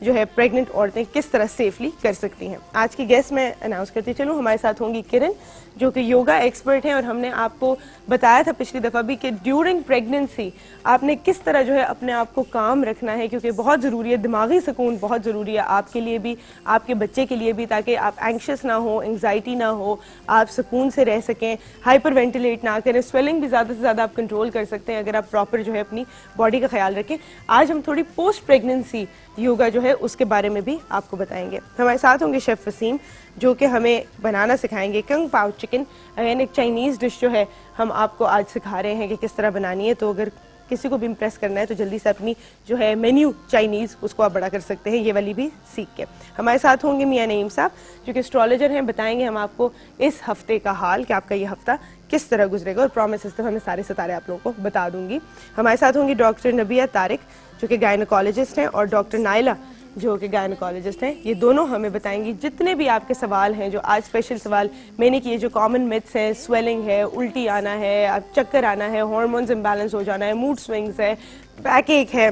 جو ہے پریگننٹ عورتیں کس طرح سیفلی کر سکتی ہیں. آج کی گیسٹ میں اناؤنس کرتی چلوں, ہمارے ساتھ ہوں گی کرن جو کہ یوگا ایکسپرٹ ہیں, اور ہم نے آپ کو بتایا تھا پچھلی دفعہ بھی کہ ڈیورنگ پریگننسی آپ نے کس طرح جو ہے اپنے آپ کو کام رکھنا ہے, کیونکہ بہت ضروری ہے, دماغی سکون بہت ضروری ہے آپ کے لیے بھی, آپ کے بچے کے لیے بھی, تاکہ آپ اینکشس نہ ہو, انگزائٹی نہ ہو, آپ سکون سے رہ سکیں, ہائپر وینٹیلیٹ نہ کریں, سویلنگ بھی زیادہ سے زیادہ آپ کنٹرول کر سکتے ہیں اگر آپ پراپر جو ہے اپنی باڈی کا خیال رکھیں. آج ہم تھوڑی پوسٹ پریگننسی یوگا جو ہے اس کے بارے میں بھی آپ کو بتائیں گے. ہمارے ساتھ ہوں گے شیف وسیم جو کہ ہمیں بنانا سکھائیں گے کنگ پاؤ چکن, اگین ایک چائنیز ڈش جو ہے ہم آپ کو آج سکھا رہے ہیں کہ کس طرح بنانی ہے. تو اگر کسی کو بھی امپریس کرنا ہے تو جلدی سے اپنی جو ہے مینیو چائنیز اس کو آپ بڑا کر سکتے ہیں, یہ والی بھی سیکھ کے. ہمارے ساتھ ہوں گے میاں نعیم صاحب جو کہ اسٹرالوجر ہیں, بتائیں گے ہم آپ کو اس ہفتے کا حال کہ آپ کا یہ ہفتہ کس طرح گزرے گا, اور پرومس اس دفعہ میں سارے ستارے آپ لوگوں کو بتا دوں گی. ہمارے ساتھ ہوں گی ڈاکٹر نبیہ طارق جو کہ گائنیکالوجسٹ ہیں, اور ڈاکٹر نائلہ جو کہ گائنیکالوجسٹ ہیں. یہ دونوں ہمیں بتائیں گی جتنے بھی آپ کے سوال ہیں, جو آج اسپیشل سوال میں نے کیے, جو کامن متس ہیں, سویلنگ ہے, الٹی آنا ہے, چکر آنا ہے, ہارمونز امبیلنس ہو جانا ہے, موڈ سوئنگز ہے, بیک ایک ہے,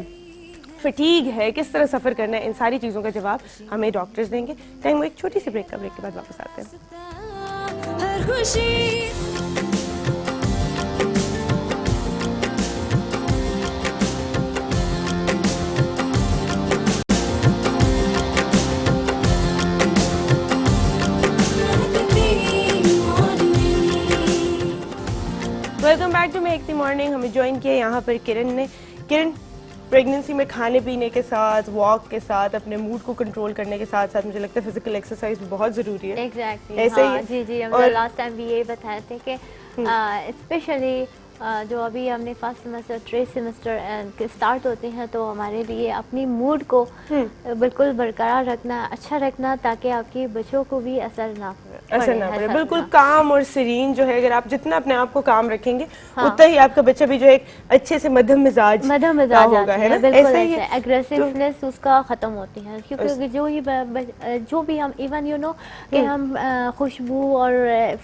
فٹیگ ہے, کس طرح سفر کرنا ہے, ان ساری چیزوں کا جواب ہمیں ڈاکٹرز دیں گے. ٹائم ایک چھوٹی سی بریک کے بعد واپس آتے ہیں. ہر خوشی welcome back to Mehakti morning. ہمیں جوائن کیا یہاں پر کرن نے. کرن, پریگننسی میں کھانے پینے کے ساتھ, واک کے ساتھ, اپنے موڈ کو کنٹرول کرنے کے ساتھ ساتھ مجھے لگتا ہے فزیکل ایکسرسائز بھی بہت ضروری ہے. ایگزیکٹلی, ایسے ہاں, ہی جی جی, ہم لاسٹ ٹائم بھی یہی بتائے تھے کہ اسپیشلی جو ابھی ہم نے first semester, third semester start ہوتے ہیں, تو ہمارے لیے اپنی موڈ کو بالکل برقرار رکھنا, اچھا رکھنا, تاکہ آپ کے بچوں کو بھی اثر نہ پڑے. بالکل کام اور سرین جو ہے, اگر آپ جتنا اپنے آپ کو کام رکھیں گے اتنا ہی آپ کا بچہ بھی جو ایک اچھے سے مدھم مزاج ہوگا, ہے نا. بالکل ایسے ایگریسونیس اس کا ختم ہوتی ہے, کیونکہ جو بھی ہم ایون یو نو کہ ہم خوشبو اور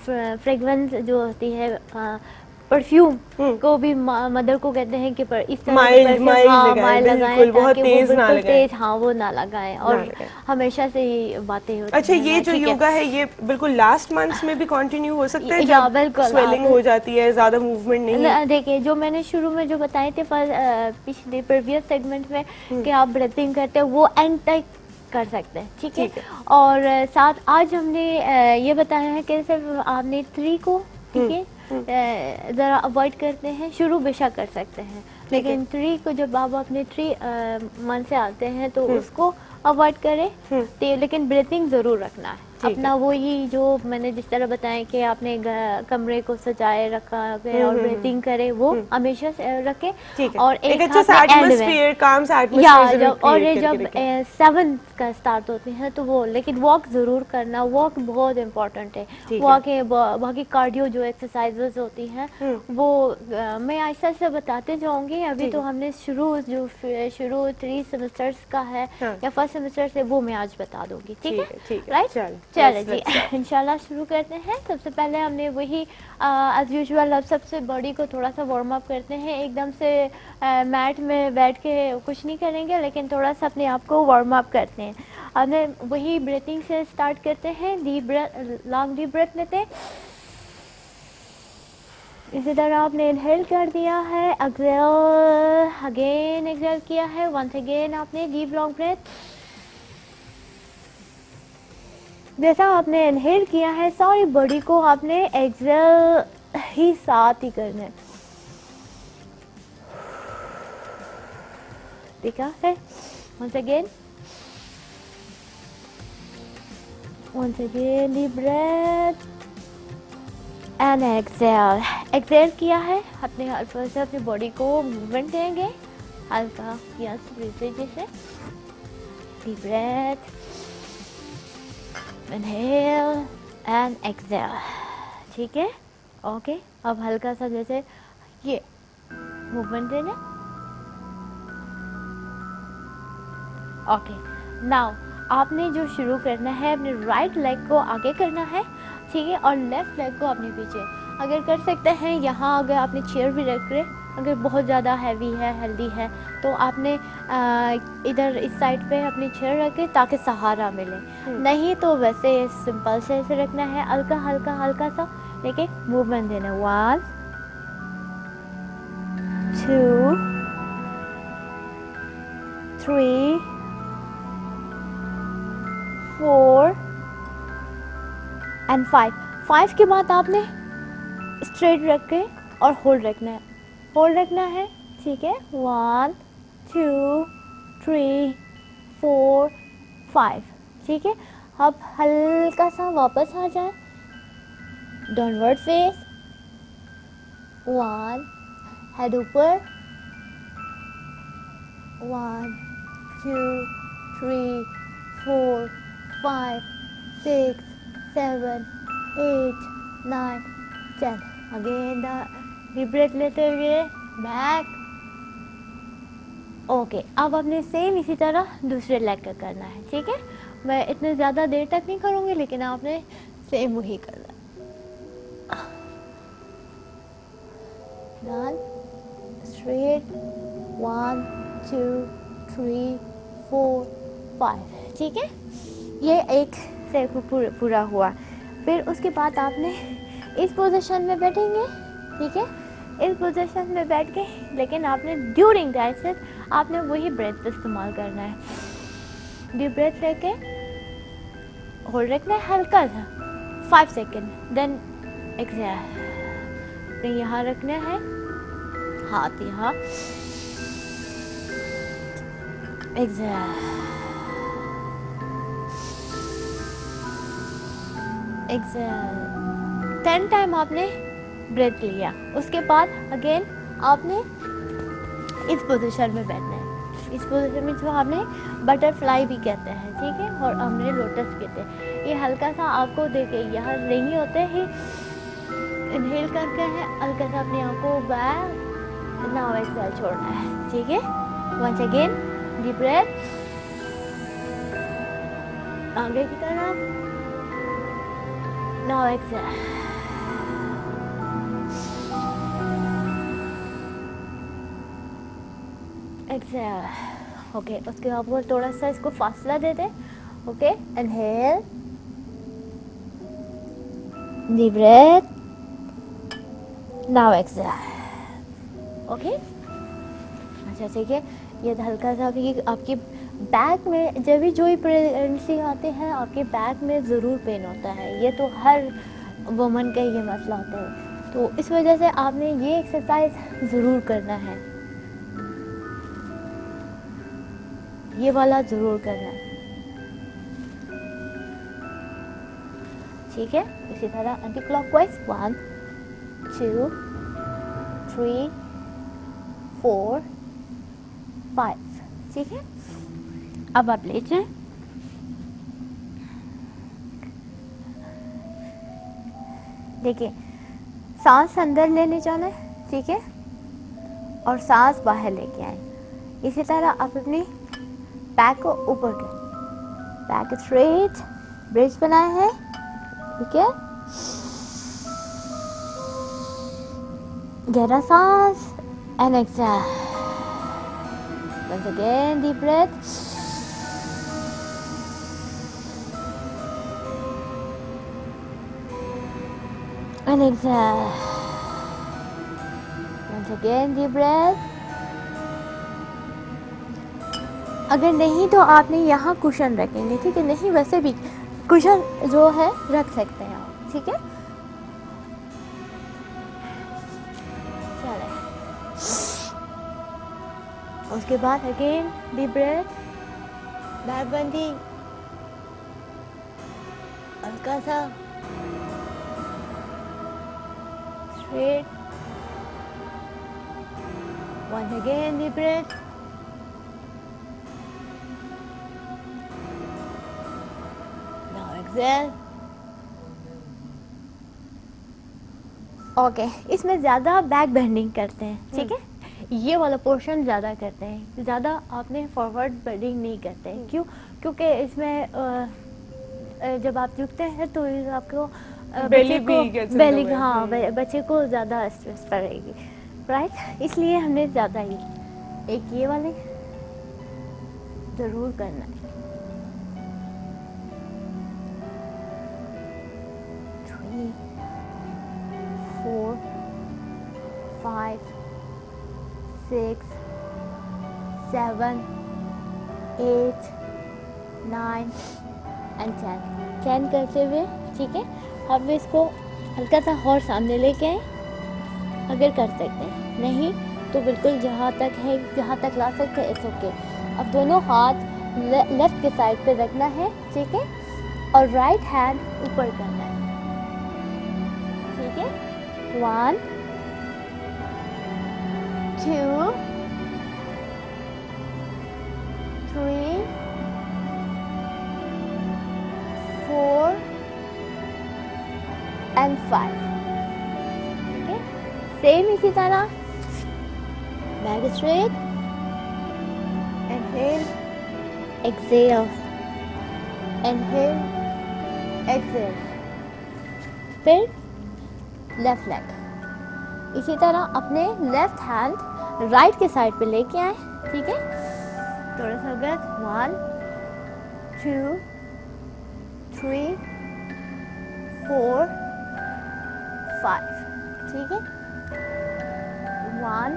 فریگرنس جو ہوتی ہے, پرفیوم کو بھی مدر کو کہتے ہیں کہ اس طرح مائل لگائیں تاکہ وہ بالکل تیز وہ نہ لگائیں, اور ہمیشہ سے یہ باتیں ہوتی ہیں. اچھا, یہ جو یوگا ہے یہ بالکل لاسٹ منتھس میں بھی کنٹینیو ہو سکتا ہے جب سویلنگ ہو جاتی ہے, زیادہ موومنٹ نہیں؟ دیکھیں, جو میں نے شروع میں جو بتائے تھے پچھلے پریویس سیگمنٹ میں کہ آپ بریتھنگ کرتے ہیں, وہ اینڈ تک کر سکتے ہیں, ٹھیک ہے. اور ساتھ آج ہم نے یہ بتایا ہے کہ صرف آپ نے 3 کو, ٹھیک ہے, ذرا اوائڈ کرتے ہیں. شروع بے شک کر سکتے ہیں, لیکن 3 کو جب آپ اپنے 3 من سے آتے ہیں تو اس کو اوائڈ کریں, لیکن بریتھنگ ضرور رکھنا ہے اپنا. وہی جو میں نے جس طرح بتایا کہ آپ نے کمرے کو سجائے رکھا ہے اور بریتھنگ کرے, وہ ہمیشہ رکھیں. اور ایک اچھا سا ایٹماسفیئر, کام سا ایٹماسفیئر, اور جب 7 کا اسٹارٹ ہوتے ہیں تو وہ, لیکن واک ضرور کرنا. واک بہت امپورٹنٹ ہے. واک باقی کارڈیو جو ایکسرسائزز ہوتی ہیں وہ میں آہستہ آہستہ بتاتے جاؤں گی. ابھی تو ہم نے شروع 3 سیمسٹرز کا ہے یا فرسٹ سیمسٹر سے, وہ میں آج بتا دوں گی, ٹھیک ہے, رائٹ. چلے جی, انشاءاللہ شروع کرتے ہیں. سب سے پہلے ہم نے وہی ایز یوزول, اب سب سے باڈی کو تھوڑا سا وارم اپ کرتے ہیں. ایک دم سے میٹ میں بیٹھ کے کچھ نہیں کریں گے, لیکن تھوڑا سا اپنے آپ کو وارم اپ کرتے ہیں. اب وہی بریتھنگ سے اسٹارٹ کرتے ہیں. لانگ ڈیپ بریتھ لیتے ہیں. اسی طرح آپ نے انہیل کر دیا ہے, ایکسیل, اگین ایکسیل کیا ہے, ونس اگین آپ نے ڈیپ لانگ بریتھ. جیسا آپ نے انہیل کیا ہے, ساری باڈی کو آپ نے ایکسیل ہی ساتھ ہی کرنا ہے, دیکھا ہے. Once again deep breath and exhale. Exhale کیا ہے, اپنے ہلکا سے اپنی باڈی کو موومنٹ دیں گے, ہلکا یا جیسے. Deep breath, inhale and exhale, ٹھیک ہے, اوکے. اب ہلکا سا جیسے یہ موومنٹ دینا, اوکے. ناؤ آپ نے جو شروع کرنا ہے, اپنے رائٹ لیگ کو آگے کرنا ہے, ٹھیک ہے, اور لیفٹ لیگ کو اپنے پیچھے. اگر کر سکتے ہیں یہاں, اگر آپ نے چیئر بھی رکھ رہے, اگر بہت زیادہ ہیوی ہے, ہیلدی ہے, تو آپ نے ادھر اس سائڈ پہ اپنی چیئر رکھے تاکہ سہارا ملے. نہیں تو ویسے سمپل سے ایسے رکھنا ہے, ہلکا ہلکا ہلکا سا لیکن موومنٹ دینا. 1 2 3 4 اینڈ 5. 5 کے بعد آپ نے اسٹریٹ رکھ کے اور ہولڈ رکھنا ہے, ہولڈ رکھنا ہے. ٹھیک ہے, 1 2 3 4 5. ٹھیک ہے, اب ہلکا سا واپس آ جائیں, ڈاؤن ورڈ فیس. 1 ہیڈ اوپر. 1 2 3 4 5 6 7 8 9 10. اگین ڈیپ بریتھ لیتے ہوئے بیک. اوکے, اب اپنے سیم اسی طرح دوسرے لیگ کا کرنا ہے. ٹھیک ہے, میں اتنے زیادہ دیر تک نہیں کروں گی لیکن آپ نے سیم وہی کرنا ہے. Done, straight. 1 2 3 4 5. ٹھیک ہے, یہ ایک سے پورا ہوا. پھر اس کے بعد آپ نے اس پوزیشن میں بیٹھیں گے. ٹھیک ہے, اس پوزیشن میں بیٹھ کے لیکن آپ نے ڈیورنگ دا ایکسرسائز آپ نے وہی بریتھ استعمال کرنا ہے. ڈیپ بریتھ لے کے ہولڈ رکھنا ہے ہلکا سا 5 سیکنڈ. دین ایکسہل, اپنے یہاں رکھنا ہے, ہاتھ یہاں. ایکسہل, ایکسہل. 10 ٹائم آپ نے بریتھ لیا. اس کے بعد اگین آپ نے اس پوزیشن میں بیٹھنا ہے. اس پوزیشن میں جو ہم نے بٹر فلائی بھی کہتے ہیں. ٹھیک ہے, اور ہم نے لوٹس کہتے ہیں. یہ ہلکا سا آپ کو دیکھے یہاں نہیں ہوتے ہی انہیل کر کے ہے, ہلکا سا اپنی آنکھ کو بیک. ناؤ ایکسہل چھوڑنا ہے. ٹھیک ہے, ونس اگین ڈیپ بریتھ آگے کی طرف. ناؤ ایکسہل. ایکسہل. اوکے, اس کے بعد تھوڑا سا اس کو فاصلہ دے دیں. Okay, inhale, deep breath, now exhale. Okay, اچھا ٹھیک ہے. یہ ہلکا سا آپ کی بیک میں جب بھی جو پریگنسی آتے ہیں آپ کے بیک میں ضرور پین ہوتا ہے. یہ تو ہر وومن کا یہ مسئلہ ہوتا ہے, تو اس وجہ سے آپ نے یہ ایکسرسائز ضرور کرنا ہے. یہ والا ضرور کرنا ہے. ٹھیک ہے, اسی طرح اینٹی کلاک وائز 1 2 3 4 5. ٹھیک ہے, اب آپ لیٹ جائیں. دیکھیں, سانس اندر لینے جانا ہے. ٹھیک ہے, اور سانس باہر لے کے آئیں. اسی طرح آپ اپنی بیک کو اوپر کریں, بیک اسٹریٹ, برج بنائے ہیں. ٹھیک ہے, گہرا سانس and exhale. Once again deep breath. And exhale. Once again deep breath. اگر نہیں تو آپ نے یہاں کشن رکھیں گے. ٹھیک ہے, نہیں ویسے بھی کشن جو ہے رکھ سکتے ہیں آپ. ٹھیک ہے, چلے. اس کے بعد اگین ڈیپ بریتھ, بیک بندی ہلکا سا straight. Once again deep breath. Okay, اس میں زیادہ بیک بینڈنگ کرتے ہیں. ٹھیک ہے, یہ والا پورشن زیادہ کرتے ہیں. زیادہ آپ نے فارورڈ بینڈنگ نہیں کرتے. کیوں؟ کیونکہ اس میں جب آپ جھکتے ہیں تو آپ کو بیلی, ہاں بچے کو زیادہ اسٹریس پڑے گی. رائٹ, اس لیے ہم نے زیادہ ہی ایک یہ والے ضرور کرنا ہے. 3 4 5 6 7 8 9 and 10 کرتے ہوئے. ٹھیک ہے, اب اس کو ہلکا سا اور سامنے لے کے آئیں اگر کر سکتے ہیں, نہیں تو بالکل جہاں تک لا سکتے ہیں اٹس اوکے. اب دونوں ہاتھ لیفٹ کے سائڈ پہ رکھنا ہے. ٹھیک ہے, اور رائٹ ہینڈ اوپر کرنا ہے. ٹھیک ہے, 1 2 3 4 and 5. ٹھیک ہے, سیم اسی طرح back straight, inhale exhale, inhale exhale. پھر لیفٹ لیگ اسی طرح اپنے لیفٹ ہینڈ رائٹ کے سائڈ پہ لے کے آئیں. ٹھیک ہے, تھوڑا سا گز. 1 2 3 4 5. ٹھیک ہے, 1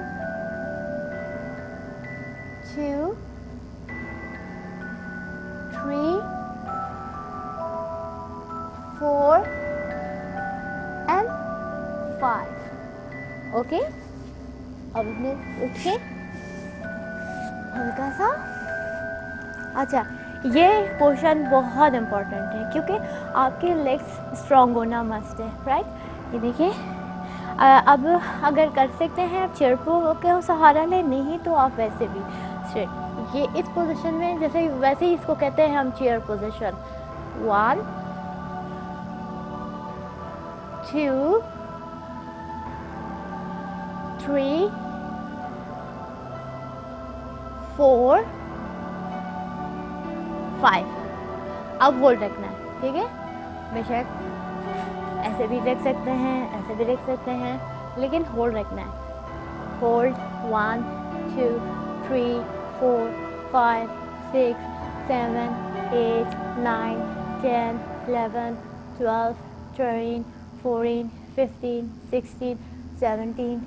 2 3 4 and 5. اوکے, اب نے اٹھ کے ہلکا سا. اچھا, یہ پورشن بہت امپورٹنٹ ہے کیونکہ آپ کے لیگس اسٹرانگ ہونا مسٹ ہے. رائٹ, یہ دیکھیے, اب اگر کر سکتے ہیں آپ چیئر کا سہارا لیں, نہیں تو آپ ویسے بھی اسٹریٹ. یہ اس پوزیشن میں جیسے ویسے ہی اس کو کہتے ہیں ہم چیئر پوزیشن. 1 2 3 4 5. اب ہولڈ رکھنا ہے. ٹھیک ہے, بے شک ایسے بھی رکھ سکتے ہیں, ایسے بھی رکھ سکتے ہیں, لیکن ہولڈ رکھنا ہے. ہولڈ. 1 2 3 4 5 6 7 8 9 10 11 12 13 14 15 16 17 18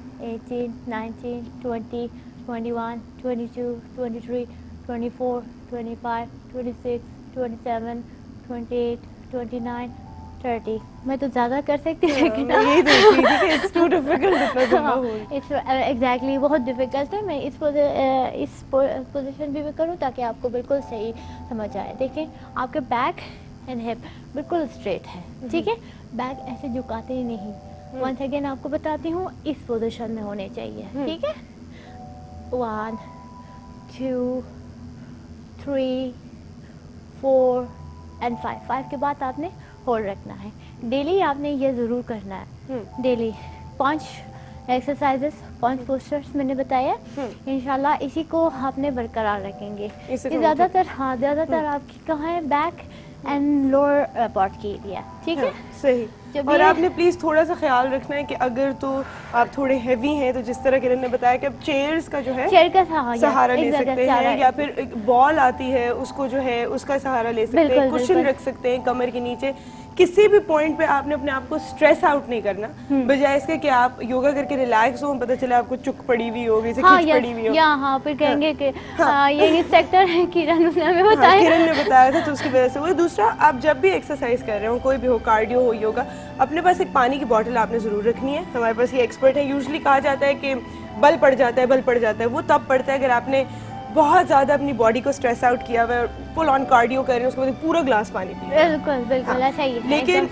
19 20 21 22 23 24 25 26 27 28 29 30. میں تو زیادہ کر سکتی ہوں, ایگزیکٹلی بہت ڈیفیکلٹ ہے. میں اس پوزیشن بھی کروں تاکہ آپ کو بالکل صحیح سمجھ آئے. دیکھیں, آپ کے بیک اینڈ ہپ بالکل اسٹریٹ ہے. ٹھیک ہے, بیک ایسے جھکاتے ہی نہیں. ونس اگین آپ کو بتاتی ہوں, اس پوزیشن میں ہونے چاہیے. ٹھیک ہے, 1 2 3 4 and 5. 5 کے بعد آپ نے ہولڈ رکھنا ہے. ڈیلی آپ نے یہ ضرور کرنا ہے. ڈیلی 5 ایکسرسائزز, 5 پوسچرز میں نے بتایا. انشاءاللہ اسی کو آپ نے برقرار رکھیں گے. زیادہ تر آپ کی کہاں ہے, بیک اینڈ لوور پارٹ کی ایریا. ٹھیک ہے, صحیح. اور آپ نے پلیز تھوڑا سا خیال رکھنا ہے کہ اگر تو آپ تھوڑے ہیوی ہیں تو جس طرح کرن نے بتایا کہ اب چیئرز کا جو ہے چیئر کا سہارا لے سکتے ہیں, یا پھر بال آتی ہے اس کو جو ہے اس کا سہارا لے سکتے ہیں. کشن رکھ سکتے ہیں کمر کے نیچے. کسی بھی پوائنٹ پہ آپ نے اپنے آپ کو اسٹریس آؤٹ نہیں کرنا, بجائے اس کے کہ آپ یوگا کر کے ریلیکس ہو, پتہ چلا آپ کو چک پڑی ہوئی ہوگی, کھچ پڑی ہوئی ہو. ہاں, پھر کہیں گے کہ یہ سیکٹر ہے, کرن نے بتایا تھا تو اس کی وجہ سے. وہ دوسرا, آپ جب بھی ایکسرسائز کر رہے ہو, کوئی بھی ہو, کارڈیو ہو, یوگا, اپنے پاس ایک پانی کی بوٹل آپ نے ضرور رکھنی ہے. ہمارے پاس یہ ایکسپرٹ ہے. یوزلی کہا جاتا ہے کہ بل پڑ جاتا ہے. وہ تب پڑتا ہے اگر آپ نے بہت زیادہ اپنی باڈی کو اسٹریس آؤٹ کیا ہوا ہے, فل آن کارڈیو کر رہے ہیں, اس کے بعد پورا گلاس پانی پیا. بالکل ایسا ہی ہے. لیکن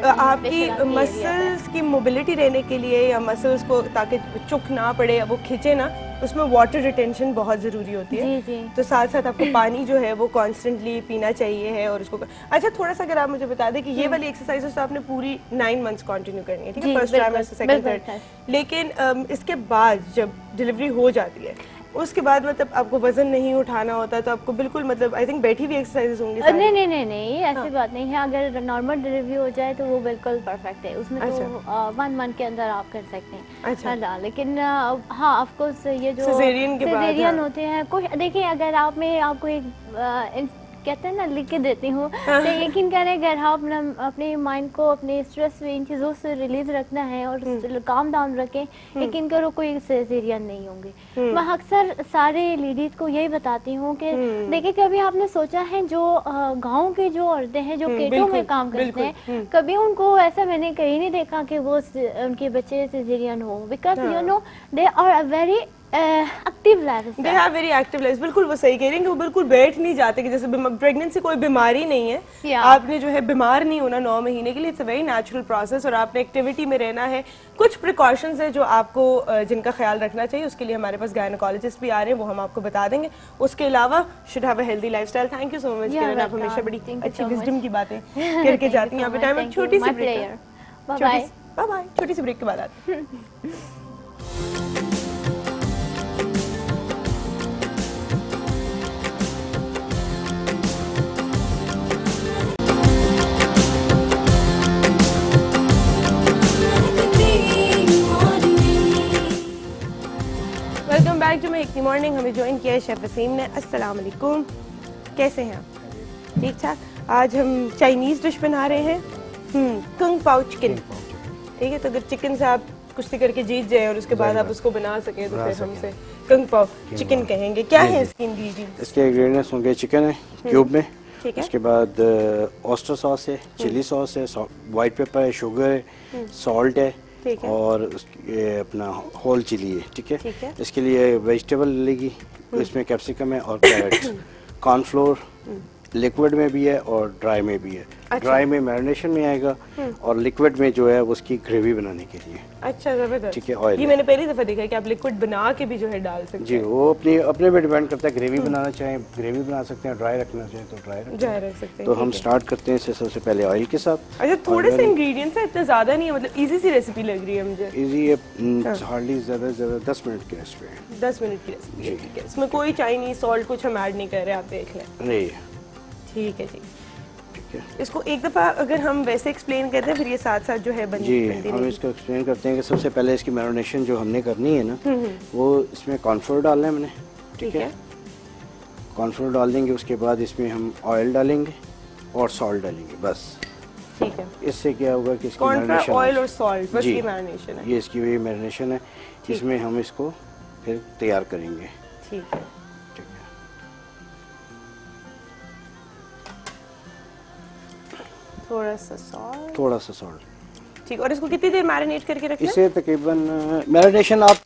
آپ کی مسلس کی موبلٹی رہنے کے لیے, یا مسلس کو تاکہ چک نہ پڑے, وہ کھینچے نہ, اس میں واٹر ریٹینشن بہت ضروری ہوتی ہے. تو ساتھ ساتھ آپ کو پانی جو ہے وہ کانسٹنٹلی پینا چاہیے ہے. اور اس کو اچھا تھوڑا سا اگر آپ مجھے بتا دیں کہ یہ والی ایکسرسائز آپ نے پوری 9 months کنٹینیو کرنی ہے. ٹھیک ہے, فرسٹ ٹرائمسٹر, سیکنڈ, تھرڈ. لیکن اس کے بعد جب ڈلیوری ہو جاتی ہے اس کے بعد مطلب آپ کو وزن نہیں اٹھانا ہوتا تو آپ کو بالکل مطلب آئی تھنک بیٹھی ہوئی ایکسرسائز ہوں گی ساری؟ نہیں ایسی بات نہیں ہے. اگر نارمل ڈلیوری ہو جائے تو وہ بالکل پرفیکٹ ہے, اس میں تو 1 منتھ کے اندر آپ کر سکتے ہیں. اچھا لیکن ہاں آف کورس یہ جو سیزیرین ہوتے ہیں کچھ دیکھیں, اگر آپ کو ایک کہتے ہیں نا لکھ کے دیتی ہوں تو یقین کریں اگر آپ اپنے مائنڈ کو اپنے اسٹریس ان چیزوں سے ریلیز رکھنا ہے اور کام ڈاؤن رکھیں, یقین کرو کوئی سیزیرین نہیں ہوں گے. میں اکثر سارے لیڈیز کو یہی بتاتی ہوں کہ دیکھیں کبھی آپ نے سوچا ہے جو گاؤں کی جو عورتیں ہیں جو کیٹوں میں کام کرتے ہیں, کبھی ان کو ایسا میں نے کہیں نہیں دیکھا کہ وہ ان کے بچے سیزیرین ہوں, because you know they are very active life, they have very active life. بالکل وہ صحیح کہہ رہی ہیں کہ وہ بالکل بیٹھ نہیں جاتے, کہ جیسے پریگننسی کوئی بیماری نہیں ہے, آپ نے جو ہے بیمار نہیں ہونا 9 مہینے کے لیے, it's a very natural process, اور آپ نے ایکٹیویٹی میں رہنا ہے. کچھ پریکاشنز ہیں جو آپ کو جن کا خیال رکھنا چاہیے, اس کے لیے ہمارے پاس گائنیکالوجسٹ بھی آ رہے ہیں, وہ ہم آپ کو بتا دیں گے. اس کے علاوہ should have a healthy lifestyle. Thank you so much Kiran, آپ ہمیشہ بڑی اچھی وزڈم کی باتیں کر کے جاتی ہیں. یہاں پہ ٹائم ایک چھوٹی سی بریک, بائے بائے, چھوٹی سی بریک کے بعد آتے ہیں. Welcome back to Mehak morning. ہمیں جوائن کیا ہے شیف وسیم نے. السلام علیکم, کیسے ہیں آپ؟ ٹھیک ٹھاک. آج ہم چائنیز ڈش بنا رہے ہیں, کنگ پاؤ چکن. ٹھیک ہے, تو اگر چکن سے آپ کشتی کر کے جیت جائیں اور اس کے بعد آپ اس کو بنا سکیں تو پھر ہم سے کنگ پاؤ چکن کہیں گے. کیا ہے اس کی انگریڈینٹس؟ اس کے انگریڈینٹس ہوں گے چکن ہے کیوب میں, اس کے بعد اوسٹر ساس ہے, چلی ساس ہے, وائٹ پیپر ہے, شوگر ہے, سالٹ ہے, اور اپنا ہول چلی ہے. ٹھیک ہے, اس کے لیے ویجیٹیبل لے گی, اس میں کیپسیکم ہے اور کیرٹ. کارن فلور لیکوڈ میں بھی ہے اور ڈرائی میں بھی ہے. ڈرائی میں میرینیشن میں آئے گا, اور لیکوڈ میں جو ہے اس کی گریوی بنانے کے لیے. اچھا زبردست. ٹھیک ہے, آئل یہ میں نے پہلی دفعہ دیکھا ہے کہ آپ لیکوڈ بنا کے بھی جو ہے ڈال سکتے ہیں. جی, وہ اپنے پہ ڈیپینڈ کرتا ہے, گریوی بنانا چاہیں گریوی بنا سکتے ہیں, ڈرائی رکھنا چاہیں تو ڈرائی رکھ سکتے ہیں. تو ہم سٹارٹ کرتے ہیں اس سے سب سے پہلے آئل کے ساتھ. اچھا, تھوڑے سے انگریڈینٹس ہیں, اتنا زیادہ نہیں ہے, مطلب ایزی سی ریسیپی لگ رہی ہے مجھے. ایزی ہے, ہارڈلی زیادہ سے زیادہ 10 منٹ کی ریسیپی ہے. 10 منٹ کی ریسیپی ہے. ٹھیک ہے, اس میں کوئی چائنیز سالٹ کچھ ہم ایڈ نہیں کر رہے, آپ دیکھ لیں. نہیں, ٹھیک ہے جی. اس کو ایک دفعہ اگر ہم ویسے ایکسپلین کرتے ہیں پھر یہ ساتھ ساتھ جو ہے جی ہم اس کو ایکسپلین کرتے ہیں کہ سب سے پہلے اس کی میرینیشن جو ہم نے کرنی ہے نا, وہ اس میں کارن فلور ڈالنا ہے میں نے. ٹھیک ہے, کارن فلور ڈال دیں گے, اس کے بعد اس میں ہم آئل ڈالیں گے اور سالٹ ڈالیں گے, بس. ٹھیک ہے, اس سے کیا ہوگا کہ اس کی میرینیشن آئل اور سالٹ بس یہ میرینیشن ہے. یہ اس کی وہی میرینیشن ہے, اس میں ہم اس کو پھر تیار کریں گے. ٹھیک ہے, تھوڑا سا سالٹ. ٹھیک, اور اس کو کتنی دیر میرینیٹ کر کے رکھنا ہے؟ اسے تقریباً میرینیشن آپ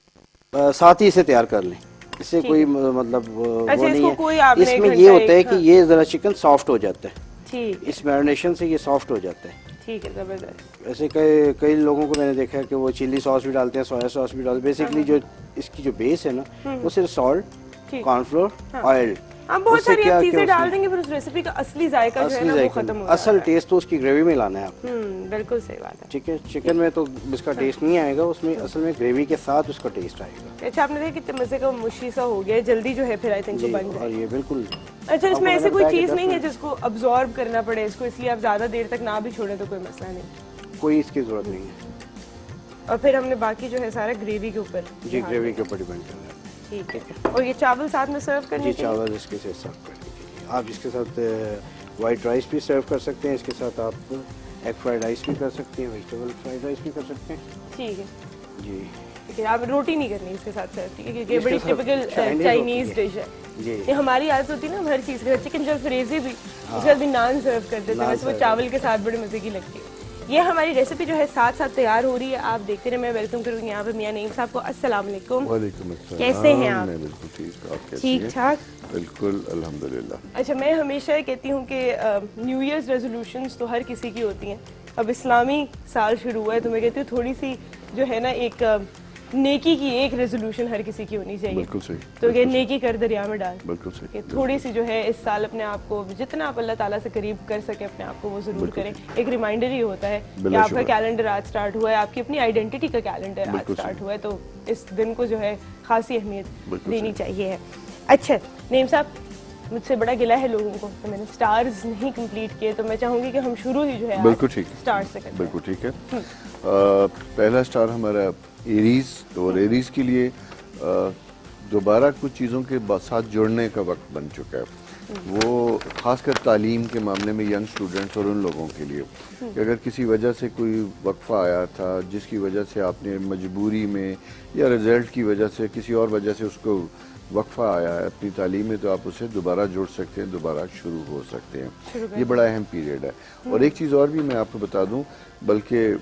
ساتھ ہی اسے تیار کر لیں, اس سے کوئی مطلب وہ نہیں ہے. اس میں یہ ہوتا ہے کہ یہ ذرا چکن سافٹ ہو جاتا ہے. ٹھیک, اس میرینیشن سے یہ سافٹ ہو جاتا ہے. ٹھیک ہے, زبردست. ایسے کئی لوگوں کو میں نے دیکھا ہے کہ وہ چلی ساس بھی ڈالتے ہیں, سویا ساس بھی ڈالتے ہیں. بیسکلی جو اس کی جو بیس ہے نا, وہ صرف سالٹ, کارن فلور, آئل. ہم بہت ساری چیزیں ڈال دیں گے, پھر اس ریسیپی کا اصلی ذائقہ جو ہے نا وہ ختم ہو جاتا ہے. اصل ٹیسٹ تو اس کی گریوی میں لانا ہے آپ نے. بالکل صحیح بات ہے. ٹھیک ہے, چکن میں تو اس کا ٹیسٹ نہیں آئے گا, اس میں اصل میں گریوی کے ساتھ اس کا ٹیسٹ آئے گا. اچھا, آپ نے دیکھا کتنے مزے کا مشی سا ہو گیا, جلدی جو ہے پھر آئی تھنک بن جائے. اور یہ بالکل اچھا, اس میں ایسی کوئی چیز نہیں ہے جس کو ابزارب کرنا پڑے اس کو, اس لیے آپ زیادہ دیر تک نہ بھی چھوڑیں تو کوئی مسئلہ نہیں, کوئی اس کی ضرورت نہیں ہے. اور پھر ہم نے باقی جو ہے سارا گریوی کے اوپر. جی, گریوی کے اوپر ڈیپینڈ کرنا ہے. ٹھیک ہے, اور یہ چاول ساتھ میں سرو کرنے جی, چاول اس کے ساتھ سرو کرنے کے لیے آپ اس کے ساتھ وائٹ رائس بھی سرو کر سکتے ہیں, اس کے ساتھ آپ ایگ فرائیڈ رائس بھی کر سکتے ہیں, ویجیٹیبل فرائیڈ رائس بھی کر سکتے ہیں. ٹھیک ہے جی, ٹھیک ہے. آپ روٹی نہیں کرنی اس کے ساتھ سرو, ٹھیک ہے, کیونکہ یہ بڑی ٹپیکل چائنیز ڈش ہے. جی, یہ ہماری عادت ہوتی ہے نا, ہم ہر چیز کے ساتھ چکن جب فریزی بھی اس کے ساتھ بھی نان سرو کر دیتے ہیں, ویسے وہ چاول کے ساتھ بڑے مزے کی لگتی ہے. یہ ہماری ریسیپی جو ہے ساتھ ساتھ تیار ہو رہی ہے, آپ دیکھتے رہے. میں ویلکم کروں گی یہاں پہ میاں نعیم صاحب کو. السلام علیکم. وعلیکم السلام. کیسے ہیں آپ؟ میں بالکل ٹھیک, آپ کیسے ٹھیک ٹھاک. بالکل الحمدللہ. اچھا, میں ہمیشہ کہتی ہوں کہ نیو ایئرز ریزولوشنز تو ہر کسی کی ہوتی ہیں. اب اسلامی سال شروع ہوا ہے تو میں کہتی ہوں تھوڑی سی جو ہے نا ایک نیکی کی ایک ریزولوشن ہر کسی کی ہونی چاہیے. بالکل صحیح. تو کہ نیکی کر دریا میں ڈال. بالکل صحیح. کہ تھوڑی سی جو ہے اس سال اپنے آپ کو جتنا آپ اللہ تعالیٰ سے قریب کر سکے اپنے آپ کو وہ ضرور کریں. ایک ریمائنڈر ہی ہوتا ہے کہ آپ کا کیلنڈر آج اسٹارٹ ہوا ہے, آپ کی اپنی آئیڈینٹی کا کیلنڈر آج اسٹارٹ ہوا ہے, تو اس دن کو جو ہے خاصی اہمیت دینی چاہیے ہے. اچھا نعیم صاحب, مجھ سے بڑا گلہ ہے لوگوں کو تو میں نے سٹارز نہیں کمپلیٹ کیے, تو میں چاہوں گی کہ ہم شروع ہی جو ہے بالکل ٹھیک سٹار سے کریں. بالکل ٹھیک ہے. پہلا سٹار ہمارا ایریز, اور ایریز کے لیے دوبارہ کچھ چیزوں کے ساتھ جڑنے کا وقت بن چکا ہے. وہ خاص کر تعلیم کے معاملے میں ینگ اسٹوڈنٹس اور ان لوگوں کے لیے کہ اگر کسی وجہ سے کوئی وقفہ آیا تھا جس کی وجہ سے آپ نے مجبوری میں یا رزلٹ کی وجہ سے کسی اور وجہ سے اس کو وقفہ آیا ہے اپنی تعلیم میں, تو آپ اسے دوبارہ جڑ سکتے ہیں, دوبارہ شروع ہو سکتے ہیں. یہ بڑا اہم پیریڈ ہے. اور ایک چیز اور بھی میں آپ کو بتا دوں, بلکہ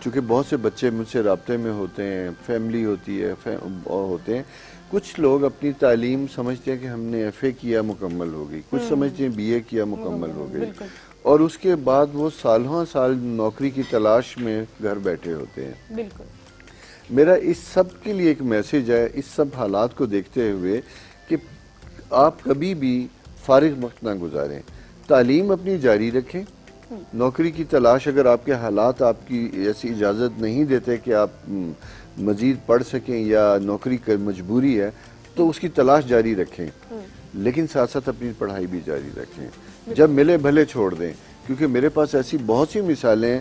چونکہ بہت سے بچے مجھ سے رابطے میں ہوتے ہیں, فیملی ہوتی ہے ہوتے ہیں, کچھ لوگ اپنی تعلیم سمجھتے ہیں کہ ہم نے ایف اے کیا مکمل ہو گئی, کچھ سمجھتے ہیں بی اے کیا مکمل ہو گئی, اور اس کے بعد وہ سالوں سال نوکری کی تلاش میں گھر بیٹھے ہوتے ہیں. بالکل. میرا اس سب کے لیے ایک میسج ہے اس سب حالات کو دیکھتے ہوئے کہ آپ کبھی بھی فارغ وقت نہ گزاریں, تعلیم اپنی جاری رکھیں. نوکری کی تلاش اگر آپ کے حالات آپ کی ایسی اجازت نہیں دیتے کہ آپ مزید پڑھ سکیں یا نوکری کی مجبوری ہے, تو اس کی تلاش جاری رکھیں, لیکن ساتھ ساتھ اپنی پڑھائی بھی جاری رکھیں. جب ملے بھلے چھوڑ دیں, کیونکہ میرے پاس ایسی بہت سی مثالیں ہیں.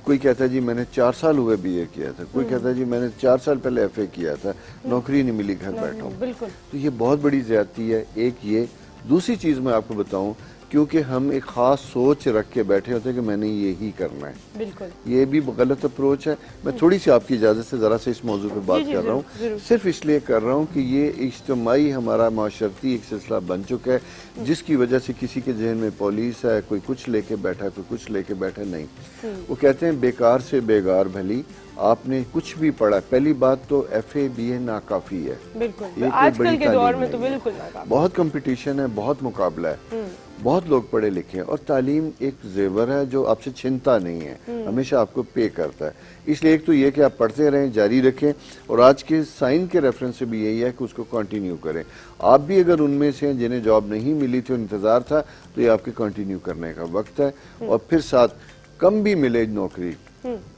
کوئی کہتا ہے جی میں نے 4 سال ہوئے بی اے کیا تھا, کوئی کہتا ہے جی میں نے 4 سال پہلے ایف اے کیا تھا, نوکری نہیں ملی, گھر بیٹھا ہوں. تو یہ بہت بڑی زیادتی ہے. ایک یہ, دوسری چیز میں آپ کو بتاؤں, کیونکہ ہم ایک خاص سوچ رکھ کے بیٹھے ہوتے ہیں کہ میں نے یہی کرنا ہے. بالکل. یہ بھی غلط اپروچ ہے. میں تھوڑی سی آپ کی اجازت سے ذرا سے اس موضوع پہ بات کر رہا ہوں, صرف اس لیے کر رہا ہوں کہ یہ اجتماعی ہمارا معاشرتی ایک سلسلہ بن چکا ہے, جس کی وجہ سے کسی کے ذہن میں پولیس ہے, کوئی کچھ لے کے بیٹھا, کوئی کچھ لے کے بیٹھا. نہیں, وہ کہتے ہیں بیکار سے بیگار بھلی. آپ نے کچھ بھی پڑھا, پہلی بات تو ایف اے بی اے ناکافی ہے. بالکل. آج کل کے دور میں تو بالکل ناکافی. بہت کمپٹیشن ہے, بہت مقابلہ ہے, بہت لوگ پڑھے لکھے ہیں, اور تعلیم ایک زیور ہے جو آپ سے چھنتا نہیں ہے, ہمیشہ آپ کو پے کرتا ہے. اس لیے ایک تو یہ کہ آپ پڑھتے رہیں, جاری رکھیں, اور آج کے سائن کے ریفرنس سے بھی یہی ہے کہ اس کو کنٹینیو کریں. آپ بھی اگر ان میں سے ہیں جنہیں جاب نہیں ملی تھی اور انتظار تھا, تو یہ آپ کے کنٹینیو کرنے کا وقت ہے. اور پھر ساتھ کم بھی ملے نوکری